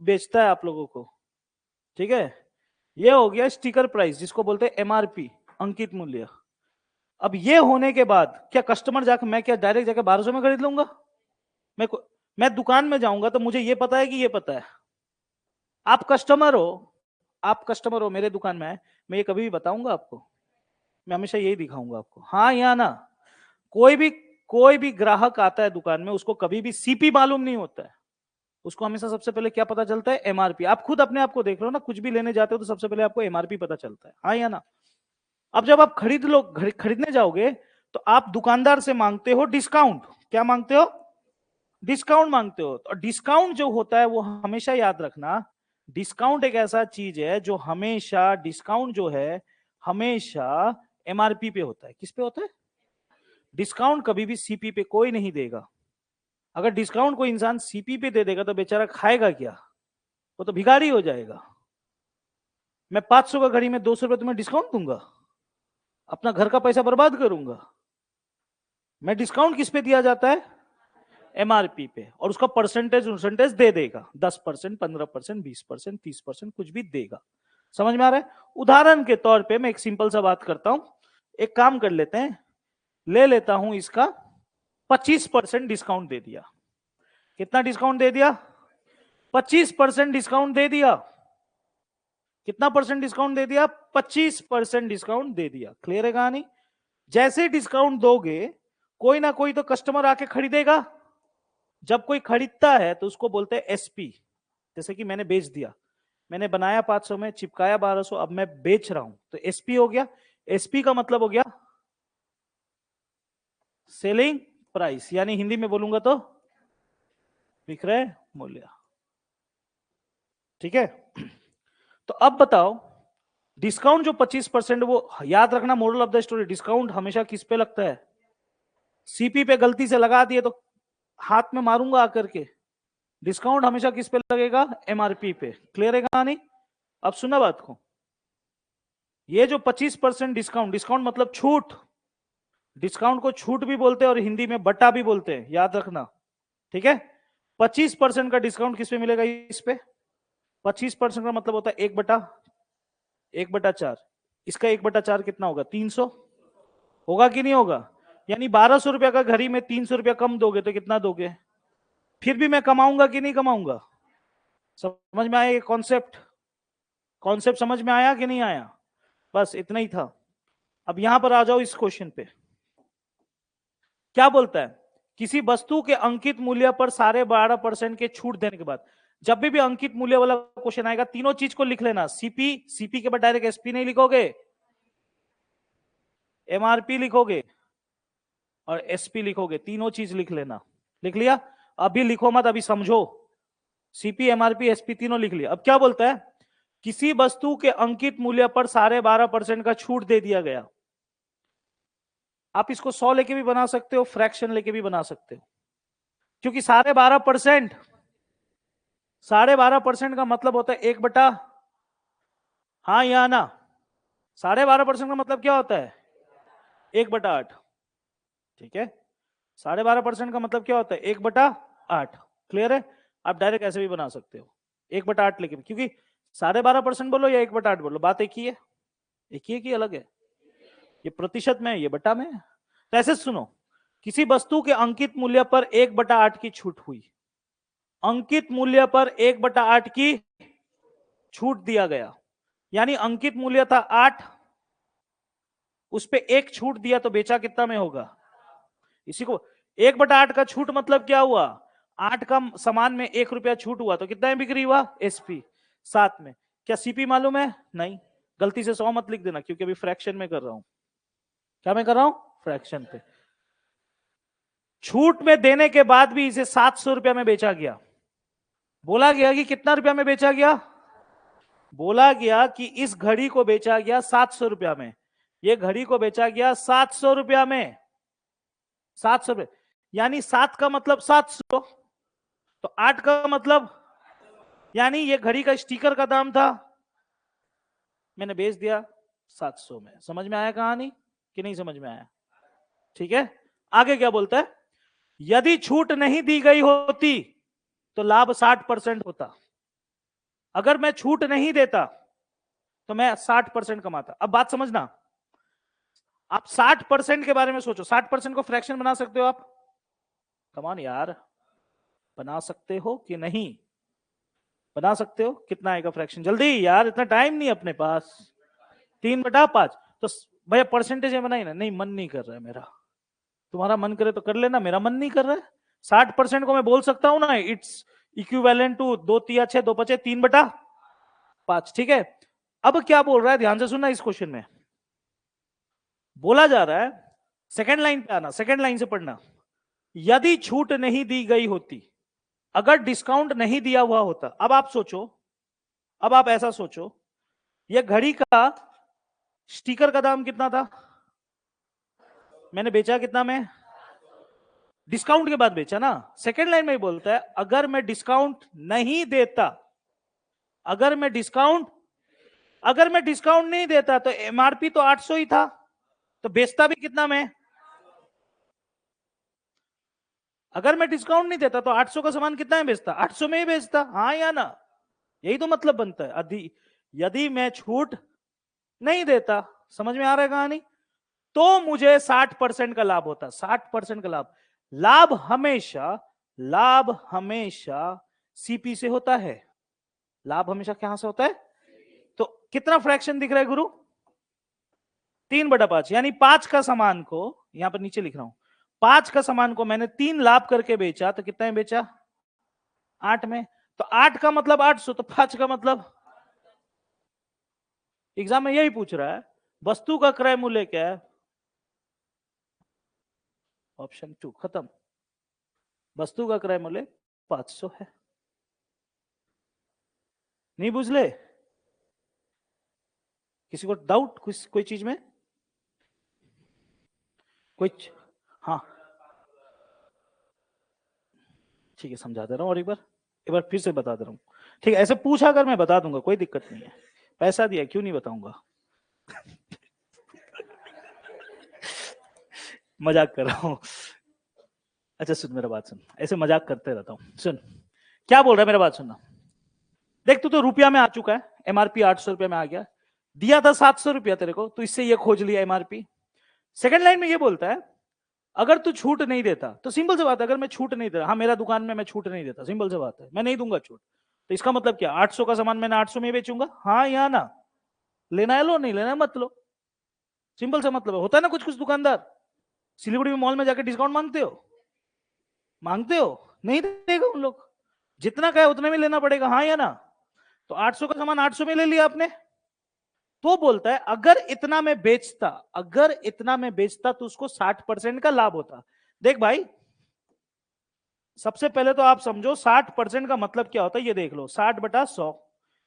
बेचता है आप लोगों को, ठीक है। ये हो गया स्टिकर प्राइस, जिसको बोलते हैं एमआरपी, अंकित मूल्य। अब ये होने के बाद क्या कस्टमर जाकर, मैं क्या डायरेक्ट जाकर 1200 में खरीद लूंगा? मैं मैं दुकान में जाऊंगा तो मुझे ये पता है कि ये पता है। आप कस्टमर हो, आप कस्टमर हो मेरे दुकान में, मैं ये कभी भी बताऊंगा आपको? मैं हमेशा यही दिखाऊंगा आपको, हाँ या ना। कोई भी ग्राहक आता है दुकान में, उसको कभी भी सीपी मालूम नहीं होता है। उसको हमेशा सबसे पहले क्या पता चलता है? एमआरपी। आप खुद अपने आप को देख लो ना, कुछ भी लेने जाते हो तो सबसे पहले आपको एमआरपी पता चलता है, हाँ या ना। अब जब आप खरीदने जाओगे तो आप दुकानदार से मांगते हो डिस्काउंट। क्या मांगते हो? डिस्काउंट मांगते हो। और डिस्काउंट जो होता है वो हमेशा याद रखना, डिस्काउंट एक ऐसा चीज है जो हमेशा, डिस्काउंट जो है हमेशा एमआरपी पे होता है। किस पे होता है? डिस्काउंट कभी भी सीपी पे कोई नहीं देगा। अगर डिस्काउंट कोई इंसान सीपी पे दे देगा तो बेचारा खाएगा क्या? वो तो भिखारी हो जाएगा। मैं 500 का घड़ी में 200 रुपए तुम्हें डिस्काउंट दूंगा? अपना घर का पैसा बर्बाद करूंगा? मैं डिस्काउंट किस पे दिया जाता है? एमआरपी पे। और उसका परसेंटेज दे देगा, 10%, 15%, 20%, 30%, कुछ भी देगा। समझ में आ रहा है? उदाहरण के तौर पे मैं एक सिंपल सा बात करता हूं। एक काम कर लेते हैं, ले लेता हूं इसका 25% डिस्काउंट दे दिया। कितना डिस्काउंट दे दिया? 25% डिस्काउंट दे दिया। कितना परसेंट डिस्काउंट दे दिया? 25% डिस्काउंट दे दिया। क्लियर है कहानी? जैसे डिस्काउंट दोगे, कोई ना कोई तो कस्टमर आके खरीदेगा। जब कोई खरीदता है तो उसको बोलते हैं एसपी। जैसे कि मैंने बेच दिया, मैंने बनाया 500 में, चिपकाया 1200, अब मैं बेच रहा हूं तो एसपी हो गया। एसपी का मतलब हो गया सेलिंग प्राइस, यानी हिंदी में बोलूंगा तो विक्रय मूल्य। ठीक है। तो अब बताओ, डिस्काउंट जो 25%, वो याद रखना, moral of the story, discount हमेशा किस पे लगता है? सीपी पे गलती से लगा दिए तो हाथ में मारूंगा आकर के। डिस्काउंट हमेशा किस पे लगेगा? एमआरपी पे। क्लियर है कहानी? अब सुना बात को, ये जो 25% डिस्काउंट, डिस्काउंट मतलब छूट, डिस्काउंट को छूट भी बोलते हैं और हिंदी में बट्टा भी बोलते हैं, याद रखना। ठीक है। 25% का डिस्काउंट किस पे मिलेगा? इस पे। 25% का मतलब होता है 1/4। इसका 1/4 कितना होगा? 300। होगा कि नहीं होगा? यानी 1200 रुपया का घड़ी में 300 रुपया कम दोगे तो कितना दोगे? फिर भी मैं कमाऊंगा कि नहीं कमाऊंगा? समझ में आया ये कॉन्सेप्ट? कॉन्सेप्ट समझ में आया कि नहीं आया? बस इतना ही था। अब यहां पर आ जाओ इस क्वेश्चन पे। क्या बोलता है? किसी वस्तु के अंकित मूल्य पर 12.5% के छूट देने के बाद, जब भी अंकित मूल्य वाला क्वेश्चन आएगा, तीनों चीज को लिख लेना। सीपी, सीपी के बाद डायरेक्ट एसपी नहीं लिखोगे, एमआरपी लिखोगे और एसपी लिखोगे, तीनों चीज लिख लेना। लिख लिया? अभी लिखो मत, अभी समझो। सीपी, एमआरपी, एसपी तीनों लिख लिया। अब क्या बोलता है? किसी वस्तु के अंकित मूल्य पर 12.5% का छूट दे दिया गया। आप इसको 100 लेके भी बना सकते हो, फ्रैक्शन लेके भी बना सकते हो, क्योंकि 12.5%, 12.5% का मतलब होता है 1/, हाँ या ना? 12.5% का मतलब क्या होता है? 1/8। ठीक है। 12.5% का मतलब क्या होता है? 1/8। क्लियर है? आप डायरेक्ट ऐसे भी बना सकते हो, 1/8 लेके, क्योंकि 12.5% बोलो या 1/8 बोलो, बात एक ही है। एक ही है कि अलग है? ये प्रतिशत में है, ये बटा में है। तो ऐसे सुनो, किसी वस्तु के अंकित मूल्य पर 1/8 की छूट हुई। अंकित मूल्य पर 1/8 की छूट दिया गया, यानी अंकित मूल्य था 8, उस पे 1 छूट दिया तो बेचा कितना में होगा? इसी को 1/8 का छूट मतलब क्या हुआ? 8 का सामान में 1 रुपया छूट हुआ तो कितना में बिक्री हुआ? एसपी 7 में। क्या सीपी मालूम है? नहीं। गलती से 100 मत लिख देना, क्योंकि अभी फ्रैक्शन में कर रहा हूं। क्या मैं कर रहा हूं? फ्रैक्शन पे। छूट में देने के बाद भी इसे 700 रुपया में बेचा गया। बोला गया कि कितना रुपया में बेचा गया? बोला गया कि इस घड़ी को बेचा गया 700 रुपया में। ये घड़ी को बेचा गया 700 रुपया में। 700 रुपये, यानी 7 का मतलब 700, तो 8 का मतलब, यानी ये घड़ी का स्टिकर का दाम था, मैंने बेच दिया 700 में। समझ में आया कहानी कि नहीं समझ में आया? ठीक है। आगे क्या बोलता है? यदि छूट नहीं दी गई होती तो लाभ 60% होता। अगर मैं छूट नहीं देता तो मैं 60% कमाता। अब बात समझना, आप 60% के बारे में सोचो। 60% को फ्रैक्शन बना सकते हो आप? कमान यार, बना सकते हो कि नहीं? बना सकते हो? कितना आएगा फ्रैक्शन? जल्दी यार, इतना टाइम नहीं अपने पास। 3/5। तो भैया परसेंटेज में बनाई ना? नहीं, मन नहीं कर रहा है मेरा। तुम्हारा मन करे तो कर लेना, मेरा मन नहीं कर रहा है। 60% को मैं बोल सकता हूं ना, इट्स इक्विवेलेंट टू 2×3=6, 2×5 3/5। ठीक है, अब क्या बोल रहा है, ध्यान से सुनना। इस क्वेश्चन में बोला जा रहा है, सेकेंड लाइन पे आना, सेकेंड लाइन से पढ़ना। यदि छूट नहीं दी गई होती, अगर डिस्काउंट नहीं दिया हुआ होता। अब आप सोचो, अब आप ऐसा सोचो, यह घड़ी का स्टिकर का दाम कितना था? मैंने बेचा कितना में? डिस्काउंट के बाद बेचा ना। सेकेंड लाइन में ही बोलता है, अगर मैं डिस्काउंट नहीं देता, अगर मैं डिस्काउंट नहीं देता तो एमआरपी तो 800 ही था, तो बेचता भी कितना में? अगर मैं डिस्काउंट नहीं देता तो 800 का सामान कितना में बेचता? 800 में ही बेचता। हाँ या ना? यही तो मतलब बनता है। यदि यदि मैं छूट नहीं देता, समझ में आ रहा है कहानी? तो मुझे 60% का लाभ होता। 60% का लाभ। लाभ हमेशा सीपी से होता है। लाभ हमेशा कहां से होता है? तो कितना फ्रैक्शन दिख रहा है गुरु? 3/5। यानी 5 का सामान को, यहां पर नीचे लिख रहा हूं, 5 का सामान को मैंने 3 लाभ करके बेचा, तो कितना में बेचा? 8 में। तो 8 का मतलब 800, तो 5 का मतलब? एग्जाम में यही पूछ रहा है, वस्तु का क्रय मूल्य क्या है? ऑप्शन 2 खत्म। वस्तु का क्रय मूल्य 500 है। नहीं बुझले? किसी को डाउट कोई चीज में? कोई हाँ, ठीक है, समझा दे रहा हूं। और एक बार फिर से बता दे रहा हूं। ठीक है, ऐसे पूछा कर, मैं बता दूंगा, कोई दिक्कत नहीं है। पैसा दिया, क्यों नहीं बताऊंगा? मजाक कर रहा हूं। अच्छा सुन, मेरा बात सुन, ऐसे मजाक करते रहता हूं। सुन क्या बोल रहा है, मेरा बात सुनना। देख, तू तो रुपया में आ चुका है, एमआरपी 800 रुपया में आ गया, दिया था 700 रुपया तेरे को, तो इससे ये खोज लिया एमआरपी। सेकंड लाइन में ये बोलता है, अगर तू छूट नहीं देता, तो सिंपल सी बात है, अगर मैं छूट नहीं दे रहा, हाँ मेरा दुकान में मैं छूट नहीं देता, सिंपल सी बात है, मैं नहीं दूंगा छूट, तो इसका मतलब क्या? 800 का सामान मैंने 800 में बेचूंगा, हाँ या ना? लेना है लो, नहीं लेना है मत लो। सिंपल सा मतलब है। होता है ना कुछ कुछ दुकानदार, सिलीगुड़ी में मॉल में जाकर डिस्काउंट मांगते हो? मांगते हो? नहीं देगा उन लोग। जितना का है उतने में लेना पड़ेगा, हाँ या ना? तो 800 का सामान 800 में ले लिया आपने। तो बोलता है, अगर इतना में बेचता तो उसको 60% का लाभ होता। देख भाई, सबसे पहले तो आप समझो 60% का मतलब क्या होता है, ये देख लो। 60/100,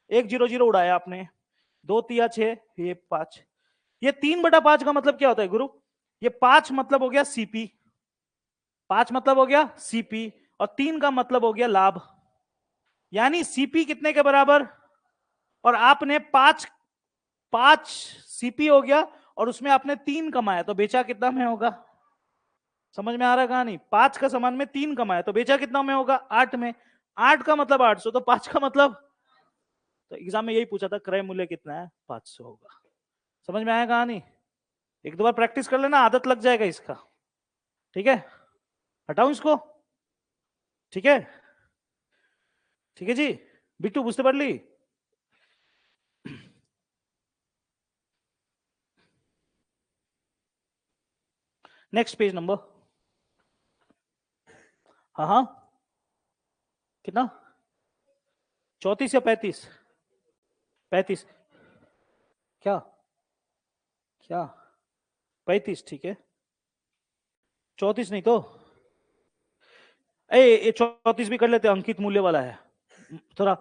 100 उड़ाया आपने, 2×3=6, ये 5। ये 3/5 का मतलब क्या होता है गुरु? ये 5 मतलब हो गया सीपी, 5 मतलब हो गया सीपी, और 3 का मतलब हो गया लाभ। यानी सीपी कितने के बराबर? और आपने 5 5 सीपी हो गया, और उसमें आपने 3 कमाया, तो बेचा कितना में होगा? समझ में आ रहा है कहानी? 5 का सामान में 3 कमाया, तो बेचा कितना में होगा? 8 में। 8 का मतलब 800, तो 5 का मतलब? तो एग्जाम में यही पूछा था, क्रय मूल्य कितना है? 500 होगा। समझ में आया कहानी? एक दो बार प्रैक्टिस कर लेना, आदत लग जाएगा इसका। ठीक है, हटाऊं इसको? ठीक है, ठीक है जी। बिट्टू बुझते पारली? Next page number. हाँ हाँ, कितना? 34 या 35? 35? क्या? क्या? 35? ठीक है, 34 नहीं तो ये 34 भी कर लेते, अंकित मूल्य वाला है, थोड़ा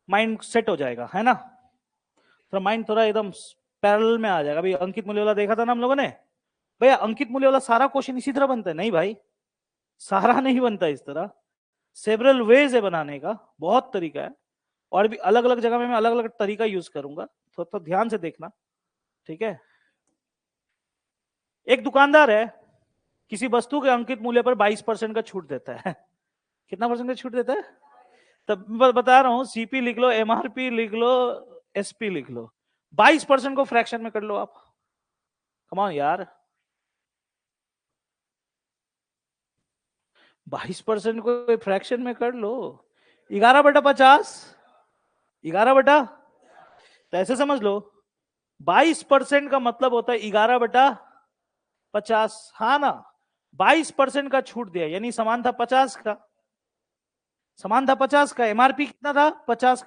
माइंड सेट हो जाएगा, है ना? थोड़ा माइंड थोड़ा एकदम पैरेलल में आ जाएगा। अभी अंकित मूल्य वाला देखा था ना हम लोगों ने। भैया अंकित मूल्य वाला सारा क्वेश्चन इसी तरह बनता है? नहीं भाई, सारा नहीं बनता इस तरह। सेवरल वेज है बनाने का, बहुत तरीका है, और भी अलग अलग जगह में मैं अलग अलग तरीका यूज करूंगा, तो ध्यान से देखना। ठीक है, एक दुकानदार है, किसी वस्तु के अंकित मूल्य पर 22% का छूट देता है। कितना परसेंट का छूट देता है? तब बता रहा हूं, सीपी लिख लो, एमआरपी लिख लो, एसपी लिख लो, 22% को फ्रैक्शन में कर लो आप। कमाओ यार, 22% को फ्रैक्शन में कर लो, 11/50, 11 तो ऐसे समझ लो, 22% का मतलब होता है 11/50, हाँ ना, 22% का छूट दिया, यानी समान था 50 का, समान था 50 का, एमआरपी कितना था 50।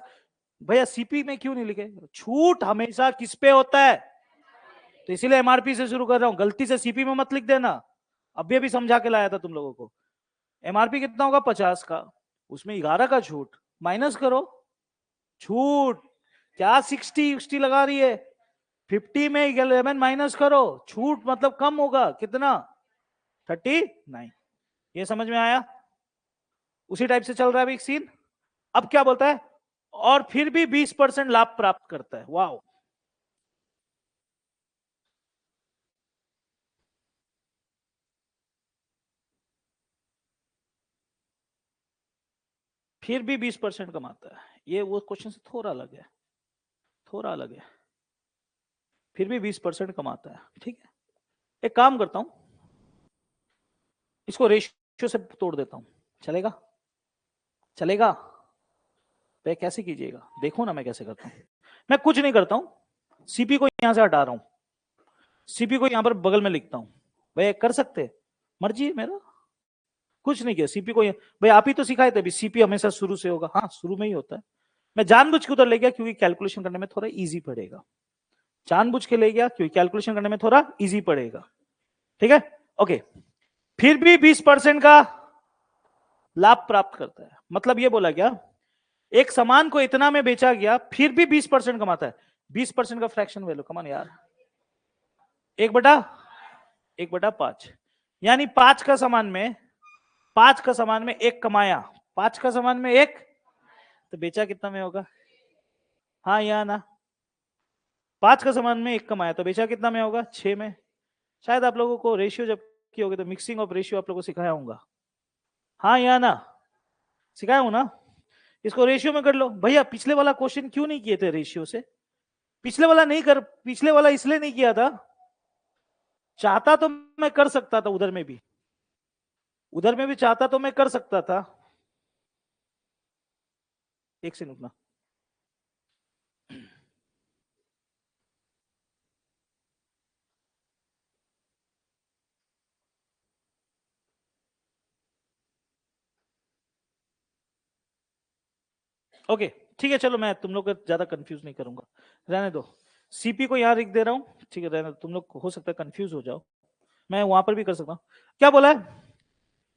भैया सीपी में क्यों नहीं लिखे? छूट हमेशा किस पे होता है? तो इसीलिए एमआरपी से शुरू कर रहा हूं, गलती से सीपी में मत लिख देना। अभी अभी समझा के लाया था तुम लोगों को। एमआरपी कितना होगा 50 का, उसमें 11 का छूट, माइनस करो छूट, क्या 60 लगा रही है, 50 में 11 माइनस करो, छूट मतलब कम होगा कितना, 39। ये समझ में आया? उसी टाइप से चल रहा है अभी सीन। अब क्या बोलता है, और फिर भी 20% लाभ प्राप्त करता है। वाह, फिर भी 20% कमाता है, ये वो क्वेश्चन से थोड़ा अलग है, थोड़ा अलग है। फिर भी 20% कमाता है, ठीक है। एक काम करता हूं, इसको रेशियो से तोड़ देता हूं, चलेगा? चलेगा? पे कैसे कीजिएगा, देखो ना मैं कैसे करता हूं। मैं कुछ नहीं करता हूं, सीपी को यहां से हटा रहा हूं, सीपी को यहां पर बगल में लिखता हूं। भैया कर सकते, मर्जी है मेरा, कुछ नहीं किया सीपी को। भाई आप ही तो सिखाए थे, सीपी हमेशा शुरू से होगा, हाँ शुरू में ही होता है। मैं जानबूझ के उधर ले गया क्योंकि कैलकुलेशन करने में थोड़ा इजी पड़ेगा, जानबूझ के ले गया क्योंकि कैलकुलेशन करने में थोड़ा इजी पड़ेगा, ठीक है। ओके, फिर भी 20% का लाभ प्राप्त करता है, मतलब ये बोला गया एक सामान को इतना में बेचा गया फिर भी 20% कमाता है। 20% का फ्रैक्शन वैल्यू, कमान यार, 1/5, यानी 5 का सामान में, 5 का सामान में 1 कमाया, 5 का सामान में 1, तो बेचा कितना में होगा? हाँ या ना? 5 का सामान में 1 कमाया तो बेचा कितना में होगा? 6 में। शायद आप लोगों को रेशियो जब की होगी तो मिक्सिंग ऑफ रेशियो आप लोगों को सिखाया होगा, हाँ या ना? सिखाया हूं ना? इसको रेशियो में कर लो। भैया पिछले वाला क्वेश्चन क्यों नहीं किए थे रेशियो से? पिछले वाला नहीं कर, पिछले वाला इसलिए नहीं किया था, चाहता तो मैं कर सकता था, उधर में भी, उधर में भी चाहता तो मैं कर सकता था। एक से रुकना, ओके ठीक है, चलो मैं तुम लोग को ज्यादा कंफ्यूज नहीं करूंगा, रहने दो। सीपी को यहां लिख दे रहा हूं, ठीक है, रहने दो, तुम लोग हो सकता है कंफ्यूज हो जाओ, मैं वहां पर भी कर सकता हूं। क्या बोला है?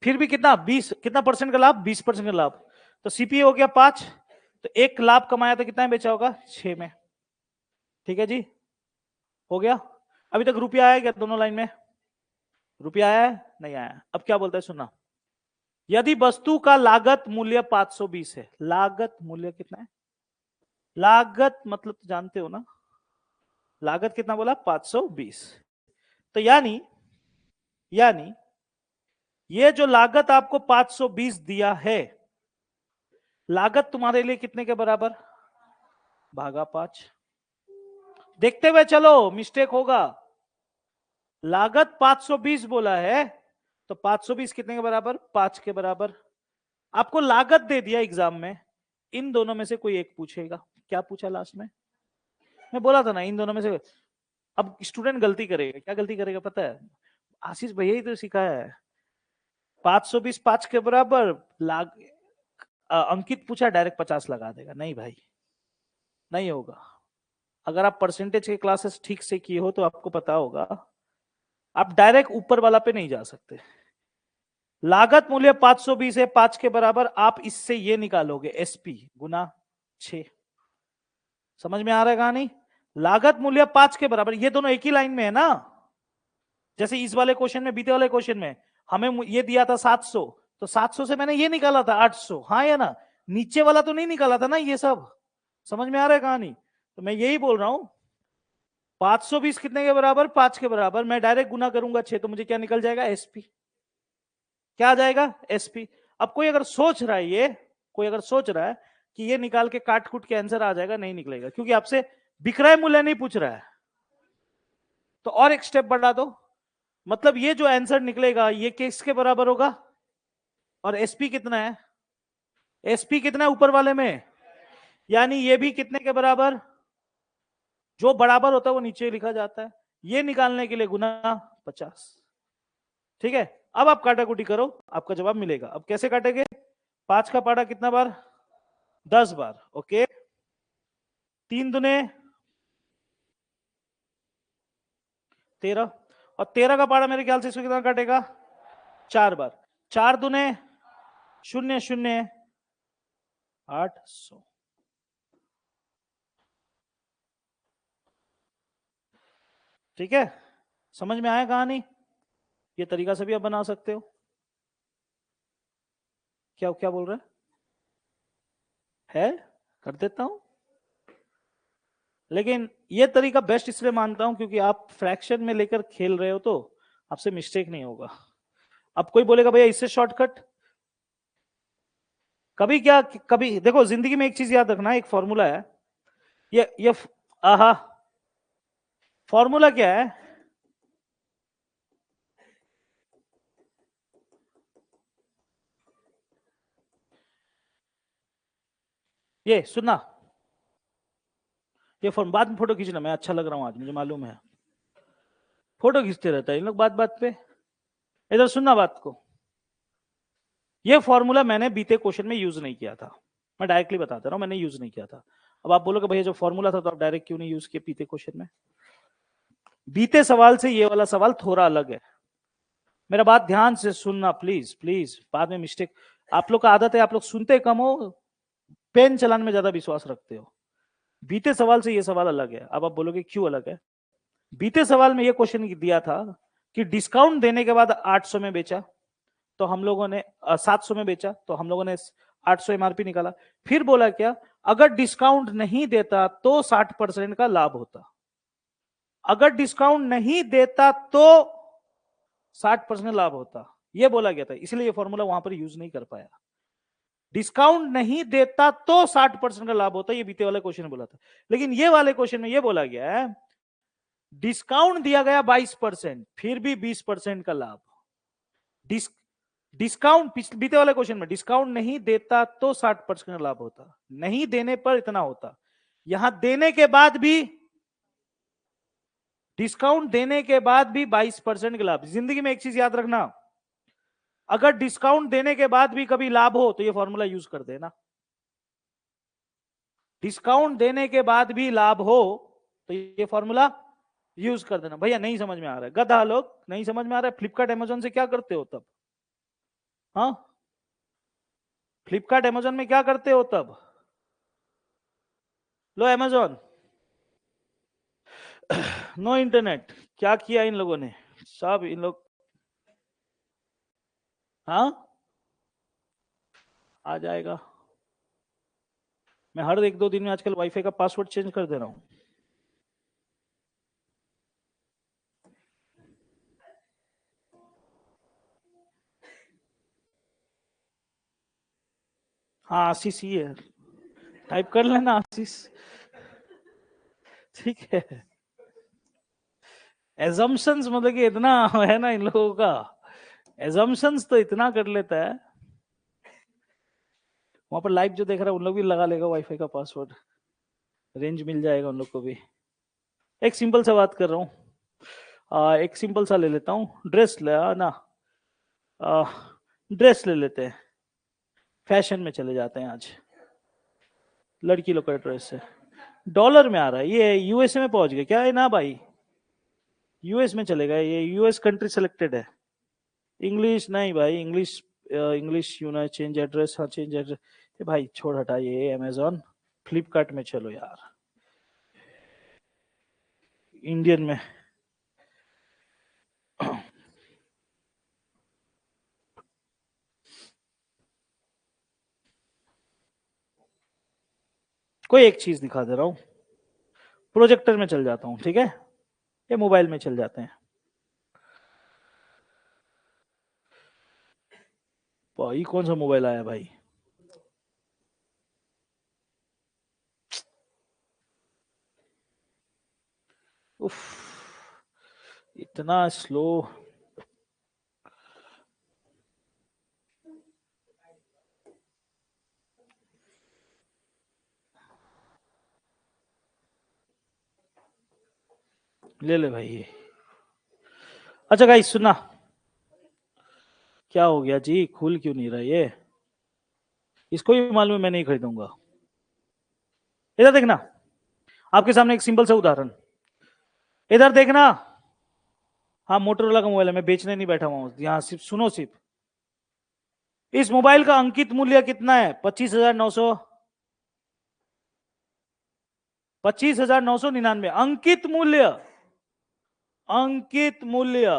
फिर भी कितना, 20, कितना परसेंट का लाभ? 20% का लाभ। तो सीपी हो गया 5, तो 1 लाभ कमाया तो कितना में बेचा होगा? 6 में, ठीक है जी, हो गया। अभी तक रुपया आया क्या दोनों लाइन में? रुपया आया है? नहीं आया। अब क्या बोलता है सुनना, यदि वस्तु का लागत मूल्य 520 है, लागत मूल्य कितना है? लागत मतलब तो जानते हो ना, लागत कितना बोला? 520। तो यानी ये जो लागत आपको 520 दिया है, लागत तुम्हारे लिए कितने के बराबर? भागा 5। देखते हुए चलो, मिस्टेक होगा। लागत 520 बोला है, तो 520 कितने के बराबर? 5 के बराबर। आपको लागत दे दिया एग्जाम में, इन दोनों में से कोई एक पूछेगा। क्या पूछा लास्ट में? मैं बोला था ना, इन दोनों में से। अब स्टूडेंट गलती करेगा, क्या गलती करेगा पता है? आशीष भैया ही तो सिखाया है, 520 5 के बराबर, लाग अंकित पूछा डायरेक्ट 50 लगा देगा। नहीं भाई, नहीं होगा। अगर आप परसेंटेज के क्लासेस ठीक से किए हो तो आपको पता होगा, आप डायरेक्ट ऊपर वाला पे नहीं जा सकते। लागत मूल्य 520 है, 5 के बराबर, आप इससे ये निकालोगे एसपी गुना 6। समझ में आ रहा है कहानी? लागत मूल्य 5 के बराबर, ये दोनों एक ही लाइन में है ना। जैसे इस वाले क्वेश्चन में, बीते वाले क्वेश्चन में हमें ये दिया था 700, तो 700 से मैंने ये निकाला था 800, हाँ या ना? नीचे वाला तो नहीं निकाला था ना ये सब। समझ में आ रहा है कहानी? तो मैं यही बोल रहा हूं, 520 कितने के बराबर? 5 के बराबर। मैं डायरेक्ट गुना करूंगा 6, तो मुझे क्या निकल जाएगा? एसपी। क्या आ जाएगा? एसपी। अब कोई अगर सोच रहा है, कोई अगर सोच रहा है कि ये निकाल के काट कूट के आंसर आ जाएगा, नहीं निकलेगा, क्योंकि आपसे विक्रय मूल्य नहीं पूछ रहा है। तो और एक स्टेप बढ़ा दो, मतलब ये जो आंसर निकलेगा ये किसके बराबर होगा? और एसपी कितना है? एसपी कितना है ऊपर वाले में? यानी ये भी कितने के बराबर? जो बराबर होता है वो नीचे लिखा जाता है। ये निकालने के लिए गुना 50। ठीक है, अब आप काटाकुटी करो, आपका जवाब मिलेगा। अब कैसे काटेंगे? 5 का पाड़ा कितना बार? 10 बार। ओके, 3 दुने 13, और 13 का पाड़ा मेरे ख्याल से इसको कितना काटेगा? 4 बार। 4 दुने 0 0 800। ठीक है, समझ में आया कहानी? ये तरीका से भी आप बना सकते हो। क्या क्या बोल रहे है? कर देता हूं, लेकिन ये तरीका बेस्ट इसलिए मानता हूं क्योंकि आप फ्रैक्शन में लेकर खेल रहे हो, तो आपसे मिस्टेक नहीं होगा। अब कोई बोलेगा भैया इससे शॉर्टकट, कभी क्या, कभी देखो जिंदगी में एक चीज याद रखना, एक फॉर्मूला है। ये आहा, फॉर्मूला क्या है? ये सुनना, ये फॉर्म बाद में फोटो खींचना, मैं अच्छा लग रहा हूं आज, मुझे मालूम है। फोटो खींचते रहता है इन लोग बात बात पे। इधर सुनना बात को, ये फॉर्मूला मैंने बीते क्वेश्चन में यूज नहीं किया था, मैं डायरेक्टली बताता रहा हूं, मैंने यूज नहीं किया था। अब आप बोलोगे भैया जो फॉर्मूला था तो आप डायरेक्ट क्यों नहीं यूज किए बीते क्वेश्चन में? बीते सवाल से ये वाला सवाल थोड़ा अलग है। मेरा बात ध्यान से सुनना प्लीज प्लीज, बाद में मिस्टेक। आप लोग का आदत है, आप लोग सुनते कम हो, पेन चलाने में ज्यादा विश्वास रखते हो। बीते सवाल से ये सवाल अलग है। अब आप बोलोगे क्यों अलग है? बीते सवाल में ये क्वेश्चन दिया था कि डिस्काउंट देने के बाद 800 में बेचा, तो हम लोगों ने 700 में बेचा, तो हम लोगों ने 800 एमआरपी निकाला। फिर बोला क्या, अगर डिस्काउंट नहीं देता तो 60% का लाभ होता, अगर डिस्काउंट नहीं देता तो 60% लाभ होता, ये बोला गया था। इसलिए ये फॉर्मूला वहां पर यूज नहीं कर पाया। डिस्काउंट नहीं देता तो 60% का लाभ होता, ये बीते वाले क्वेश्चन में बोला था। लेकिन ये वाले क्वेश्चन में ये बोला गया है डिस्काउंट दिया गया 22%, फिर भी 20% का लाभ। डिस्काउंट बीते वाले क्वेश्चन में डिस्काउंट नहीं देता तो 60% का लाभ होता, नहीं देने पर इतना होता। यहां देने के बाद भी, डिस्काउंट देने के बाद भी 22% का लाभ। जिंदगी में एक चीज याद रखना, अगर डिस्काउंट देने के बाद भी कभी लाभ हो तो ये फॉर्मूला यूज कर देना। डिस्काउंट देने के बाद भी लाभ हो तो ये फॉर्मूला यूज कर देना। भैया नहीं समझ में आ रहा है, गधा लोग, नहीं समझ में आ रहा है। फ्लिपकार्ट अमेजोन से क्या करते हो तब? हाँ, फ्लिपकार्ट अमेजोन में क्या करते हो तब? लो अमेजोन, नो इंटरनेट, क्या किया इन लोगों ने? सब इन लोग, हाँ आ जाएगा। मैं हर 1-2 दिन में आजकल वाईफाई का पासवर्ड चेंज कर दे रहा हूं। हाँ आशीष ही है, टाइप कर लेना आशीष। ठीक है, एजम्पशंस मतलब कि इतना है ना इन लोगों का, एजम्पशंस तो इतना कर लेता है। वहां पर लाइव जो देख रहा है उन लोग भी लगा लेगा वाईफाई का पासवर्ड, रेंज मिल जाएगा उन लोग को भी। एक सिंपल सा बात कर रहा हूँ, एक सिंपल सा ले लेता हूँ, ड्रेस ले ना, ड्रेस ले लेते हैं, फैशन में चले जाते हैं आज, लड़की लोग का ड्रेस है, डॉलर में आ रहा है, ये यूएसए में पहुंच गया क्या है ना भाई? यूएस में चलेगा, ये यूएस कंट्री सेलेक्टेड है। इंग्लिश नहीं भाई, इंग्लिश, इंग्लिश यू ना चेंज एड्रेस, हाँ चेंज एड्रेस, ये भाई छोड़ हटाइए, अमेजोन फ्लिपकार्ट में चलो यार, इंडियन में। कोई एक चीज दिखा दे रहा हूं, प्रोजेक्टर में चल जाता हूं, ठीक है? ये मोबाइल में चल जाते हैं। भाई कौन सा मोबाइल आया भाई? उफ, इतना स्लो। ले ले भाई ये। अच्छा गाइस सुनना, क्या हो गया जी, खुल क्यों नहीं रहा ये? इसको भी मालूम है मैं नहीं खरीदूंगा। इधर देखना, आपके सामने एक सिंपल सा उदाहरण। इधर देखना। हाँ मोटरोला का मोबाइल है, मैं बेचने नहीं बैठा हुआ हूँ यहाँ, सिर्फ सुनो सिर्फ। इस मोबाइल का अंकित मूल्य कितना है? 25,900। 25,999 अंकित मूल्य। अंकित मूल्य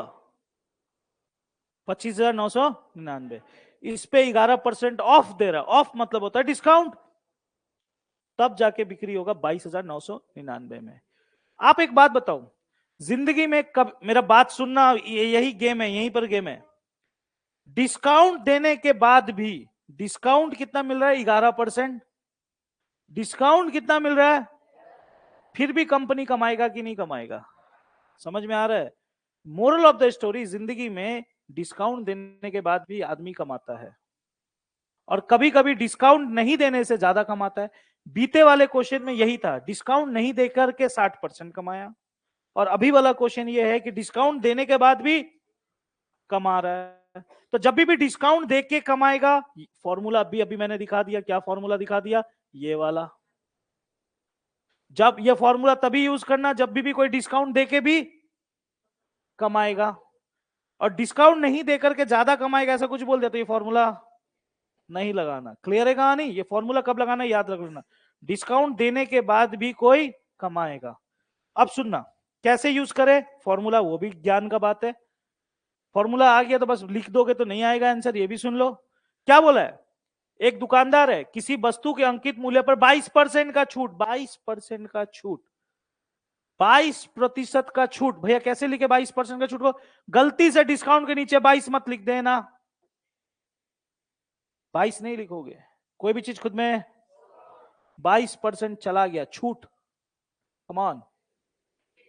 25,999। इस पे 11% ऑफ दे रहा। ऑफ मतलब होता है डिस्काउंट। तब जाके बिक्री होगा 22,999 में। आप एक बात बताओ, जिंदगी में कब, मेरा बात सुनना, यही गेम है, यहीं पर गेम है। डिस्काउंट देने के बाद भी, डिस्काउंट कितना मिल रहा है? 11%। डिस्काउंट कितना मिल रहा है? फिर भी कंपनी कमाएगा कि नहीं कमाएगा? समझ में आ रहा है? मोरल ऑफ द स्टोरी, जिंदगी में डिस्काउंट देने के बाद भी आदमी कमाता है, और कभी कभी डिस्काउंट नहीं देने से ज्यादा कमाता है। बीते वाले क्वेश्चन में यही था, डिस्काउंट नहीं देकर के 60% कमाया, और अभी वाला क्वेश्चन ये है कि डिस्काउंट देने के बाद भी कमा रहा है। तो जब भी डिस्काउंट दे के कमाएगा, फॉर्मूला अभी अभी मैंने दिखा दिया। क्या फॉर्मूला दिखा दिया? ये वाला। जब ये फॉर्मूला तभी यूज करना जब भी कोई डिस्काउंट देके भी कमाएगा, और डिस्काउंट नहीं देकर के ज्यादा कमाएगा ऐसा कुछ बोल दे तो ये फॉर्मूला नहीं लगाना। क्लियर है कहानी? ये फॉर्मूला कब लगाना है याद रख लेना, डिस्काउंट देने के बाद भी कोई कमाएगा। अब सुनना कैसे यूज करे फॉर्मूला, वो भी ज्ञान का बात है। फॉर्मूला आ गया तो बस लिख दोगे तो नहीं आएगा आंसर, ये भी सुन लो। क्या बोला है? एक दुकानदार है, किसी वस्तु के अंकित मूल्य पर 22% का छूट, 22% का छूट, 22% का छूट। भैया कैसे लिखे 22% का छूट को? गलती से डिस्काउंट के नीचे 22 मत लिख देना, 22 नहीं लिखोगे, कोई भी चीज खुद में 22% चला गया छूट। कमान,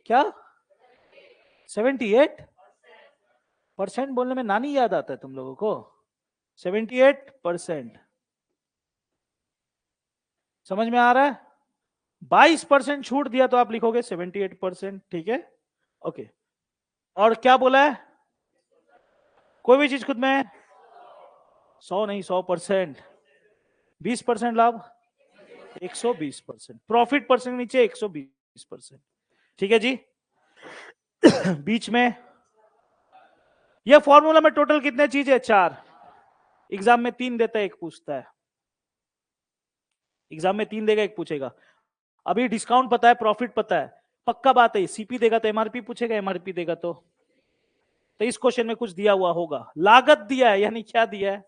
क्या 78% बोलने में नानी याद आता है तुम लोगों को? 78%। समझ में आ रहा है? 22% छूट दिया तो आप लिखोगे 78%। ठीक है, ओके। और क्या बोला है? कोई भी चीज खुद में 100 नहीं, 100%। 20% लाभ 120%, प्रॉफिट परसेंट नीचे 120%। ठीक है जी। बीच में यह फॉर्मूला में टोटल कितने चीज है? 4। एग्जाम में 3 देता है, 1 पूछता है। एग्जाम में 3 देगा, 1 पूछेगा। अभी डिस्काउंट पता है, प्रॉफिट पता है, पक्का बात है। सीपी देगा तो एमआरपी पूछेगा, एमआरपी देगा तो इस क्वेश्चन में कुछ दिया हुआ होगा, लागत दिया है, यानी क्या दिया है?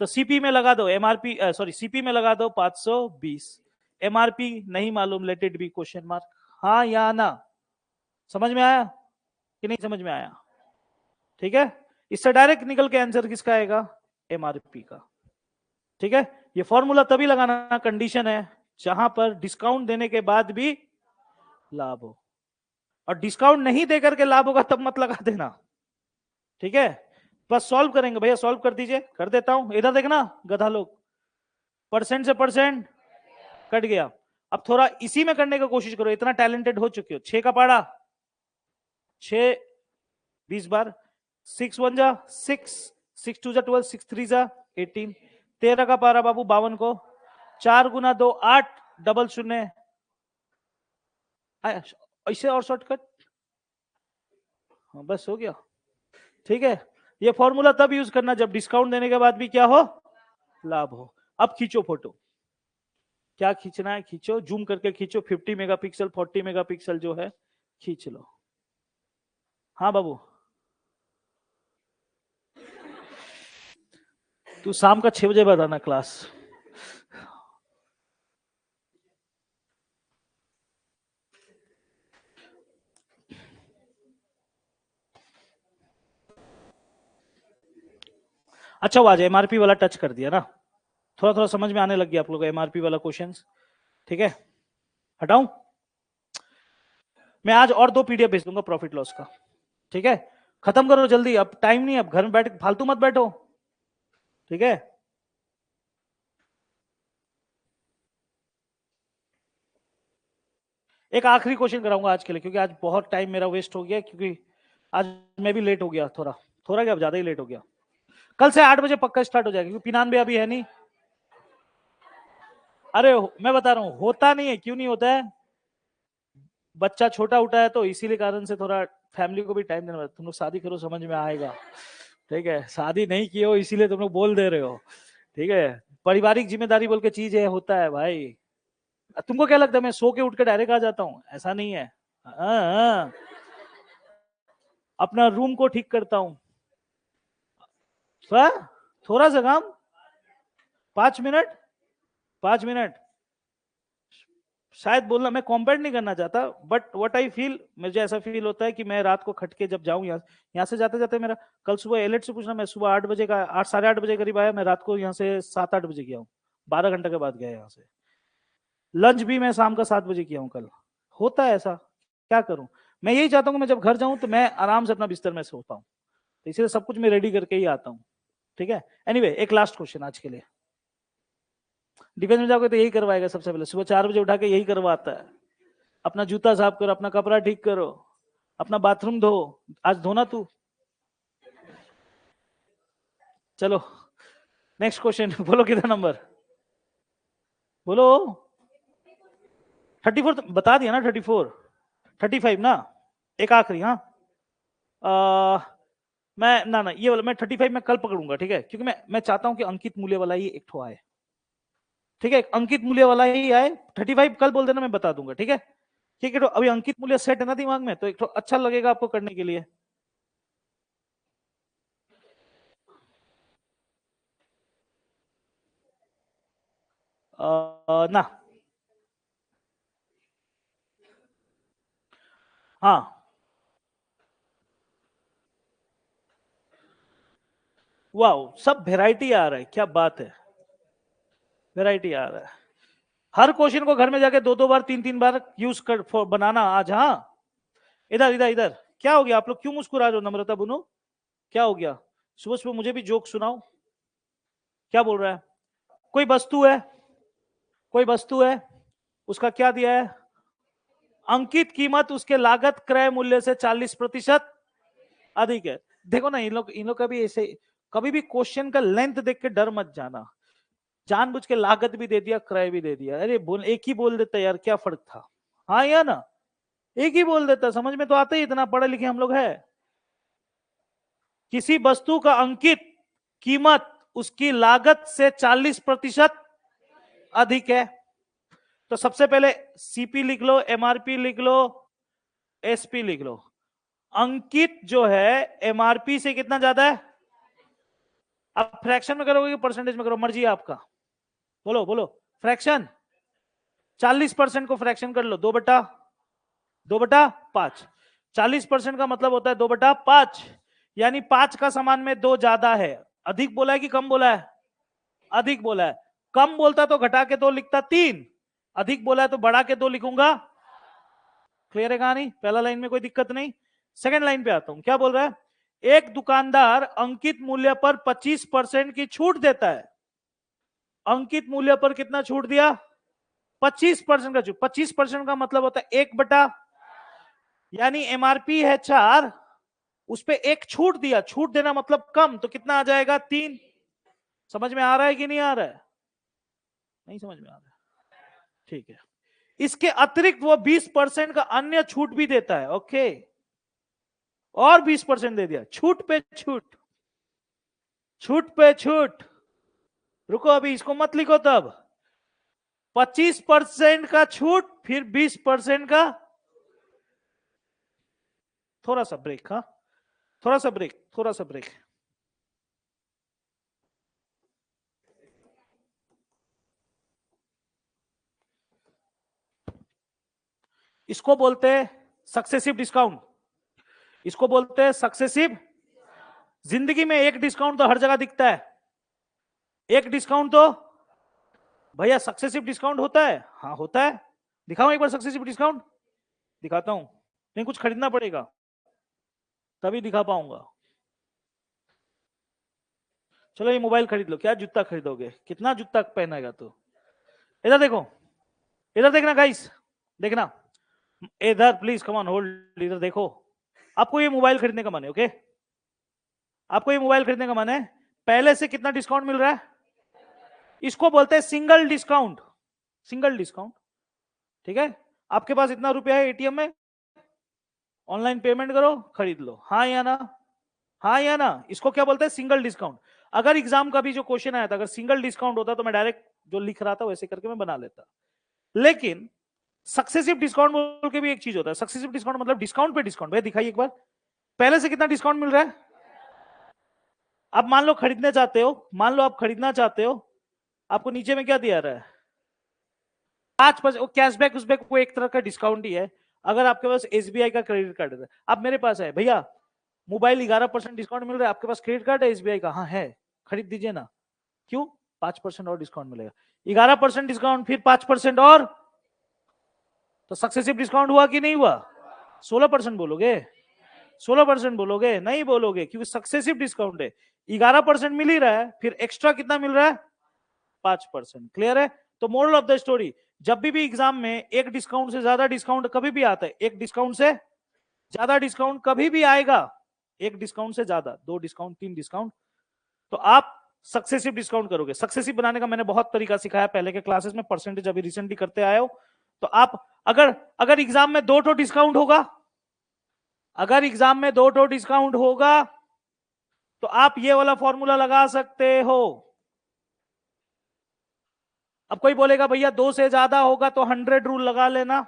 तो सीपी में लगा दो एमआरपी, सॉरी सीपी में लगा दो 520। एमआरपी नहीं मालूम, let it be question mark. हाँ या ना? समझ में आया कि नहीं समझ में आया? ठीक है, इससे डायरेक्ट निकल के आंसर किसका आएगा? एमआरपी का। ठीक है, ये फॉर्मूला तभी लगाना, कंडीशन है जहां पर डिस्काउंट देने के बाद भी लाभ हो, और डिस्काउंट नहीं देकर के लाभ होगा तब मत लगा देना। ठीक है, बस सॉल्व करेंगे भैया, सॉल्व कर दीजिए, कर देता हूं। इधर देखना गधा लोग, परसेंट से परसेंट कट गया। अब थोड़ा इसी में करने की कोशिश करो, इतना टैलेंटेड हो चुके हो। 6 का पाड़ा 6 20 बार, 6 1 जा 6, 6 2 जा 12, 6 3 जा 18। 13 का पारा बाबू 52 को 4 गुना 2 8, डबल शून्य, ऐसे और शॉर्टकट। हाँ बस हो गया। ठीक है, ये फॉर्मूला तब यूज करना जब डिस्काउंट देने के बाद भी क्या हो? लाभ हो। अब खींचो फोटो, क्या खींचना है खींचो, जूम करके खींचो, 50 मेगापिक्सल 40 मेगापिक्सल जो है खींच लो। हाँ बाबू, तू शाम का 6 बजे बताना क्लास। अच्छा हुआ आज एमआरपी वाला टच कर दिया ना, थोड़ा थोड़ा समझ में आने लग गया आप लोग एमआरपी वाला क्वेश्चंस। ठीक है, हटाऊं? मैं आज और 2 पीडीएफ भेज दूंगा प्रॉफिट लॉस का। ठीक है, खत्म करो जल्दी, अब टाइम नहीं, अब घर में बैठ फालतू मत बैठो। ठीक है, एक आखिरी क्वेश्चन कराऊंगा आज के लिए, क्योंकि आज बहुत टाइम मेरा वेस्ट हो गया, क्योंकि आज मैं भी लेट हो गया, थोड़ा थोड़ा क्या ज्यादा ही लेट हो गया। कल से 8 बजे पक्का स्टार्ट हो जाएगा, क्योंकि पिनान भी अभी है नहीं। अरे मैं बता रहा हूँ, होता नहीं है, क्यों नहीं होता है, बच्चा छोटा उठा है तो इसीलिए कारण से थोड़ा फैमिली को भी टाइम देना पड़ता है। तुम लोग शादी करो, समझ में आएगा। ठीक है, शादी नहीं किए हो इसीलिए तुम लोग बोल दे रहे हो। ठीक है, पारिवारिक जिम्मेदारी बोल के चीज है, होता है भाई। तुमको क्या लगता है मैं सो के उठ के डायरेक्ट आ जाता हूँ? ऐसा नहीं है। हाँ, अपना रूम को ठीक करता हूँ। थोड़ा सा काम, 5 मिनट, 5 मिनट शायद बोलना, मैं कॉम्पेयर नहीं करना चाहता, बट व्हाट आई फील, मुझे ऐसा फील होता है कि मैं रात को खट के जब जाऊं यहाँ से जाते जाते मेरा, कल सुबह एलेट से पूछना, मैं सुबह 8 बजे का 8 साढ़े 8 बजे करीब आया, मैं रात को यहाँ से 7-8 बजे गया हूँ, 12 घंटे के बाद गया यहाँ से। लंच भी मैं शाम का 7 बजे किया हूँ कल। होता है ऐसा, क्या करूं। मैं यही चाहता हूँ मैं जब घर जाऊं तो मैं आराम से अपना बिस्तर में सोता हूँ, तो इसलिए सब कुछ मैं रेडी करके ही आता हूँ। ठीक है, एनीवे एक लास्ट क्वेश्चन आज के लिए। डिफेंस में जाओगे तो यही करवाएगा सबसे पहले, सुबह 4 बजे उठा के यही करवाता है। अपना जूता साफ करो, अपना कपड़ा ठीक करो, अपना बाथरूम धो। आज धोना तू। चलो नेक्स्ट क्वेश्चन बोलो कितना नंबर, बोलो। 34 तो बता दिया ना, 34, 35 ना, एक आखिरी। हाँ, मैं ना ना ये वाला मैं 35 में कल पकड़ूंगा, ठीक है, क्योंकि मैं चाहता हूं कि अंकित मूल्य वाला ही एक ठो आए। ठीक है, अंकित मूल्य वाला ही आए। 35 कल बोल देना, मैं बता दूंगा। ठीक है, ठीक है, तो अभी अंकित मूल्य सेट है ना दिमाग में, तो एक तो अच्छा लगेगा आपको करने के लिए। ना, हाँ, वाह, सब वेराइटी आ रहा है, क्या बात है, वेराइटी आ रहा है। हर क्वेश्चन को घर में जाके 2-2 बार 3-3 बार यूज कर बनाना आज। हाँ, इधर इधर इधर, क्या हो गया आप लोग, क्यों मुस्कुरा रहे हो नम्रता बुनो, क्या हो गया? सुबह सुबह मुझे भी जोक सुनाओ, क्या बोल रहा है? कोई वस्तु है, कोई वस्तु है, उसका क्या दिया है? अंकित कीमत उसके लागत क्रय मूल्य से 40% अधिक है। देखो ना, इन लोग का भी ऐसे, कभी भी क्वेश्चन का लेंथ देख के डर मत जाना। जानबूझ के लागत भी दे दिया, क्रय भी दे दिया, अरे बोल एक ही बोल देता यार, क्या फर्क था? हाँ या ना, एक ही बोल देता, समझ में तो आता ही, इतना पढ़े लिखे हम लोग है। किसी वस्तु का अंकित कीमत उसकी लागत से 40% अधिक है, तो सबसे पहले सीपी लिख लो, एमआरपी लिख लो, एसपी लिख लो। अंकित जो है एमआरपी से कितना ज्यादा है? आप फ्रैक्शन में करोगे कि परसेंटेज में करो, मर्जी है आपका, बोलो बोलो। फ्रैक्शन, 40% को फ्रैक्शन कर लो, 2/5। 40% का मतलब होता है 2/5, यानी 5 का समान में 2 ज्यादा है। अधिक बोला है कि कम बोला है? अधिक बोला है। कम बोलता तो घटा के 2 लिखता 3, अधिक बोला है तो बढ़ा के 2 लिखूंगा। क्लियर है कहानी? पहला लाइन में कोई दिक्कत नहीं। सेकंड लाइन पे आता हूं, क्या बोल रहा है? एक दुकानदार अंकित मूल्य पर 25% की छूट देता है। अंकित मूल्य पर कितना छूट दिया? 25% का छूट। 25% का मतलब होता है 1/, यानी एमआरपी है 4, उस पर 1 छूट दिया। छूट देना मतलब कम, तो कितना आ जाएगा? 3। समझ में आ रहा है कि नहीं आ रहा है? नहीं समझ में आ रहा है, ठीक है। इसके अतिरिक्त वो 20% का अन्य छूट भी देता है। ओके, और 20% दे दिया, छूट पे छूट, छूट पे छूट। रुको, अभी इसको मत लिखो, तब 25% का छूट, फिर 20% का। थोड़ा सा ब्रेक, हाँ, थोड़ा सा ब्रेक, थोड़ा सा ब्रेक। इसको बोलते हैं सक्सेसिव डिस्काउंट, इसको बोलते हैं सक्सेसिव। जिंदगी में एक डिस्काउंट तो हर जगह दिखता है, एक डिस्काउंट तो भैया सक्सेसिव डिस्काउंट होता है, हाँ होता है। दिखाऊं एक बार सक्सेसिव डिस्काउंट? दिखाता हूं, नहीं कुछ खरीदना पड़ेगा तभी दिखा पाऊंगा। चलो ये मोबाइल खरीद लो, क्या जूता खरीदोगे, कितना जूता पहनेगा तू? इधर देखो, इधर देखना गाइस, देखना इधर, प्लीज कम ऑन होल्ड, इधर देखो। आपको ये मोबाइल खरीदने का मन है, ओके? आपको ये मोबाइल खरीदने का मन है, पहले से कितना डिस्काउंट मिल रहा है? इसको बोलते हैं सिंगल डिस्काउंट, सिंगल डिस्काउंट, ठीक है? आपके पास इतना रुपया है एटीएम में, ऑनलाइन पेमेंट करो, खरीद लो, हाँ या ना? हाँ या ना? इसको क्या बोलते हैं? Single discount. अगर एग्जाम का भी जो क्वेश्चन आया था, अगर सिंगल डिस्काउंट होता तो मैं डायरेक्ट जो लिख रहा था वैसे करके मैं बना लेता। लेकिन सक्सेसिव डिस्काउंट बोल के भी एक चीज होता है। सक्सेसिव डिस्काउंट मतलब डिस्काउंट पे डिस्काउंट। भैया दिखाइए एक बार, पहले से कितना डिस्काउंट मिल रहा है? आप मान लो खरीदने चाहते हो, मान लो आप खरीदना चाहते हो, आपको नीचे में क्या दिया रहा है? 5%। कैशबैक उसबैक वो एक तरह का डिस्काउंट ही है। अगर आपके पास एसबीआई का क्रेडिट कार्ड है, अब मेरे पास है भैया मोबाइल 11% डिस्काउंट मिल रहा है, आपके पास क्रेडिट कार्ड है एसबीआई का? हाँ है, खरीद दीजिए ना। क्यों? 5% और डिस्काउंट मिलेगा। 11% डिस्काउंट, फिर 5% और, तो सक्सेसिव डिस्काउंट हुआ कि नहीं हुआ? 16% बोलोगे? 16% बोलोगे? नहीं बोलोगे, क्योंकि सक्सेसिव डिस्काउंट है। 11% मिल ही रहा है, फिर एक्स्ट्रा कितना मिल रहा है? 5%। क्लियर है? तो मोरल ऑफ द स्टोरी, जब भी एग्जाम में एक डिस्काउंट से ज्यादा डिस्काउंट कभी भी आता है, एक डिस्काउंट से ज्यादा डिस्काउंट कभी भी आएगा, एक डिस्काउंट से ज्यादा, 2 डिस्काउंट, 3 डिस्काउंट, तो आप सक्सेसिव डिस्काउंट करोगे। सक्सेसिव बनाने का मैंने बहुत तरीका सिखाया पहले के क्लासेस में, परसेंटेज अभी रिसेंटली करते आए हो। तो आप अगर अगर एग्जाम में 2 टो डिस्काउंट होगा, अगर एग्जाम में 2 टो डिस्काउंट होगा, तो आप ये वाला फॉर्मूला लगा सकते हो। अब कोई बोलेगा भैया 2 से ज्यादा होगा तो 100 रूल लगा लेना।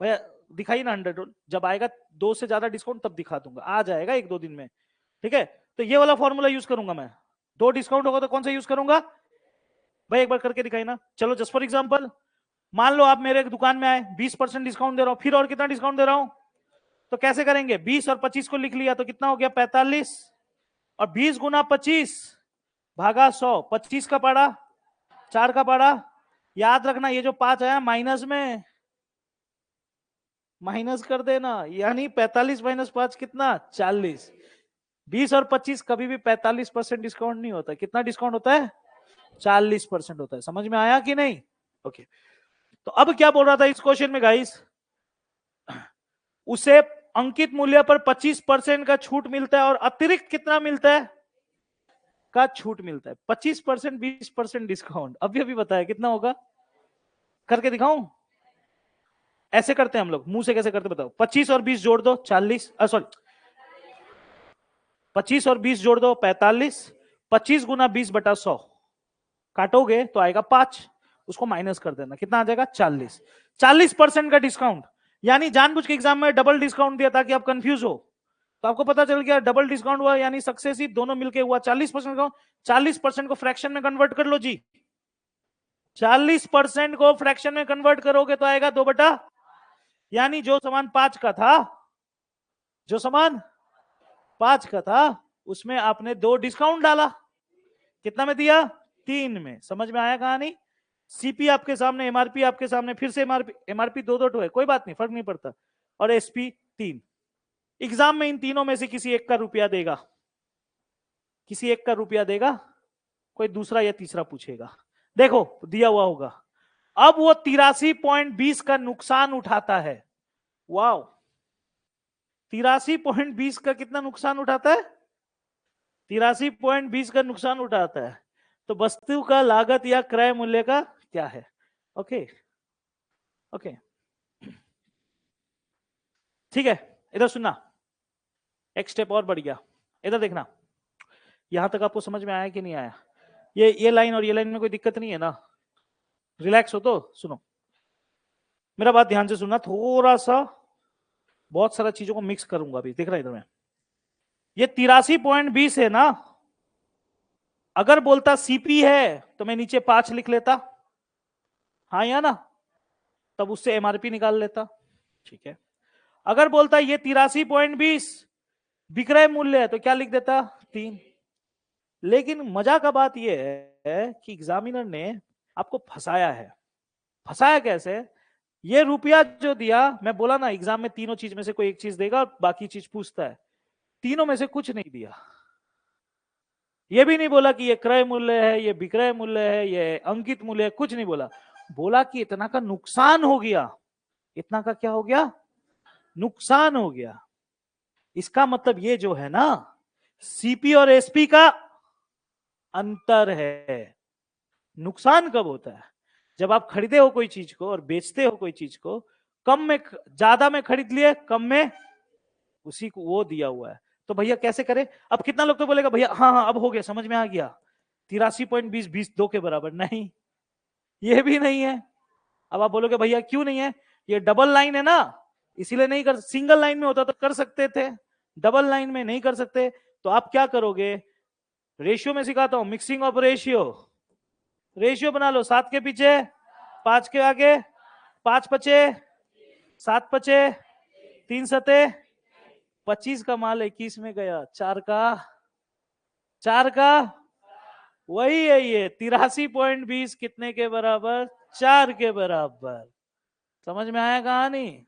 भैया दिखाइए ना 100 रूल, जब आएगा 2 से ज्यादा डिस्काउंट तब दिखा दूंगा, आ जाएगा 1-2 दिन में, ठीक है? तो ये वाला फॉर्मूला यूज करूंगा मैं। 2 डिस्काउंट होगा तो कौन सा यूज करूंगा? भाई एक बार करके दिखाई ना। चलो जस्ट फॉर एग्जांपल, मान लो आप मेरे दुकान में आए, 20% डिस्काउंट दे रहा हूं, फिर और कितना डिस्काउंट दे रहा हूं, तो कैसे करेंगे? 20 और 25 को लिख लिया तो कितना हो गया? 45, और 20 गुना 25 भागा 100, 25 का पड़ा, 4 का पड़ा। याद रखना ये जो 5 आया माइनस में, माइनस कर देना, यानी 45 माइनस 5 कितना? 40। 20 और 25 कभी भी 45% डिस्काउंट नहीं होता। कितना डिस्काउंट होता है? 40% होता है। समझ में आया कि नहीं? ओके। तो अब क्या बोल रहा था इस क्वेश्चन में गाइस? उसे अंकित मूल्य पर 25% का छूट मिलता है और अतिरिक्त कितना मिलता है? का छूट मिलता है। 25%, 20% डिस्काउंट, अभी अभी बताया कितना होगा? करके दिखाऊं? ऐसे करते हैं हम लोग, मुंह से कैसे करते बताओ? 25 और 20 जोड़ दो 40, सॉरी 25 और 20 जोड़ दो 45, 25 गुना 20/100 काटोगे तो आएगा 5, उसको माइनस कर देना, कितना आ जाएगा? 40। 40% का डिस्काउंट, यानी जानबूझ के एग्जाम में डबल डिस्काउंट दिया ताकि आप कंफ्यूज हो। तो आपको पता चल गया डबल डिस्काउंट हुआ यानी सक्सेसिव, दोनों मिलके हुआ 40% का। 40% को फ्रैक्शन में कन्वर्ट कर लो जी। 40% को फ्रैक्शन में कन्वर्ट करोगे तो आएगा 2/, यानी जो सामान 5 का था, जो सामान 5 का था, उसमें आपने 2 डिस्काउंट डाला। कितना में दिया? 3 में। समझ में आया कहानी? सीपी आपके सामने, एमआरपी आपके सामने, फिर से एमआरपी, एमआरपी 2 है, कोई बात नहीं, फर्क नहीं पड़ता, और एसपी 3। एग्जाम में इन तीनों में से किसी एक का रुपया देगा, किसी एक का रुपया देगा, कोई दूसरा या तीसरा पूछेगा। देखो दिया हुआ होगा, अब वो 83.20 का नुकसान उठाता है। वाओ, 83.20 का कितना नुकसान उठाता है? 83.20 का नुकसान उठाता है। तो वस्तु का लागत या क्रय मूल्य का क्या है? ओके ओके, ठीक है। इधर सुनना, एक स्टेप और बढ़ गया, इधर देखना। यहां तक आपको समझ में आया कि नहीं आया? ये लाइन और ये लाइन में कोई दिक्कत नहीं है ना? रिलैक्स हो तो सुनो, मेरा बात ध्यान से सुनना, थोड़ा सा, बहुत सारा चीजों को मिक्स करूंगा अभी, देख रहा है इधर में। ये 83.20 है ना? अगर बोलता सीपी है तो मैं नीचे 5 लिख लेता, हाँ या ना? तब उससे एमआरपी निकाल लेता, ठीक है। अगर बोलता ये 83.20 विक्रय मूल्य है तो क्या लिख देता? 3। लेकिन मजा का बात यह है कि एग्जामिनर ने आपको फंसाया है। फंसाया कैसे? ये रुपया जो दिया, मैं बोला ना एग्जाम में तीनों चीज में से कोई एक चीज देगा और बाकी चीज पूछता है, तीनों में से कुछ नहीं दिया। ये भी नहीं बोला कि ये क्रय मूल्य है, ये विक्रय मूल्य है, ये अंकित मूल्य है, कुछ नहीं बोला। बोला कि इतना का नुकसान हो गया। इतना का क्या हो गया? नुकसान हो गया। इसका मतलब ये जो है ना, सीपी और एसपी का अंतर है। नुकसान कब होता है? जब आप खरीदे हो कोई चीज को और बेचते हो कोई चीज को, कम में ज्यादा में खरीद लिए, कम में उसी को वो दिया हुआ है। तो भैया कैसे करें? अब कितना लोग तो बोलेगा भैया हाँ हाँ अब हो गया, समझ में आ गया, 83.20 20 2 के बराबर। नहीं, ये भी नहीं है। अब आप बोलोगे भैया क्यों नहीं है? ये डबल लाइन है ना, इसीलिए नहीं कर। सिंगल लाइन में होता तो कर सकते थे, डबल लाइन में नहीं कर सकते। तो आप क्या करोगे? रेशियो में सिखाता हूं, मिक्सिंग ऑफ रेशियो। रेशियो बना लो, 7 के पीछे 5 के आगे, 5 पचे 7 पचे 3 सते 25 का माल 21 में गया, 4 का वही है ये 83.20 कितने के बराबर? 4 के बराबर। समझ में आया कहानी?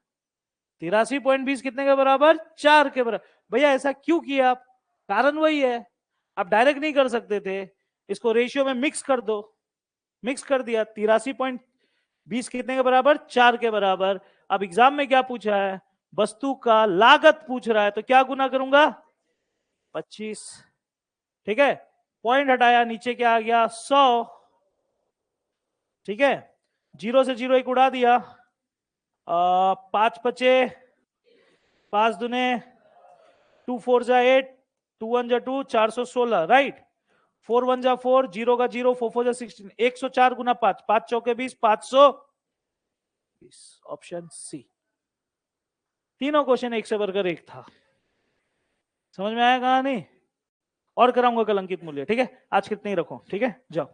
83.20 कितने के बराबर? 4 के बराबर। भैया ऐसा क्यों किया आप? कारण वही है, आप डायरेक्ट नहीं कर सकते थे, इसको रेशियो में मिक्स कर दो। मिक्स कर दिया, 83.20 कितने के बराबर? 4 के बराबर। अब एग्जाम में क्या पूछा है? वस्तु का लागत पूछ रहा है, तो क्या गुना करूंगा? 25। ठीक है, पॉइंट हटाया, नीचे क्या आ गया? 100। ठीक है, जीरो से जीरो एक उड़ा दिया, 5 पचे 5 दुने 2 4 जा 8, 2 1 जा 2, 416, राइट। 4 1 जा 4, जीरो का जीरो, 4 4 जा 16, 104 गुना 5, 5 चौके 20, 520। Option C. तीनों क्वेश्चन एक से बढ़कर एक था। समझ में आया कहानी? और कराऊंगा कल अंकित मूल्य। ठीक है, आज कितने ही रखो। ठीक है, जाओ।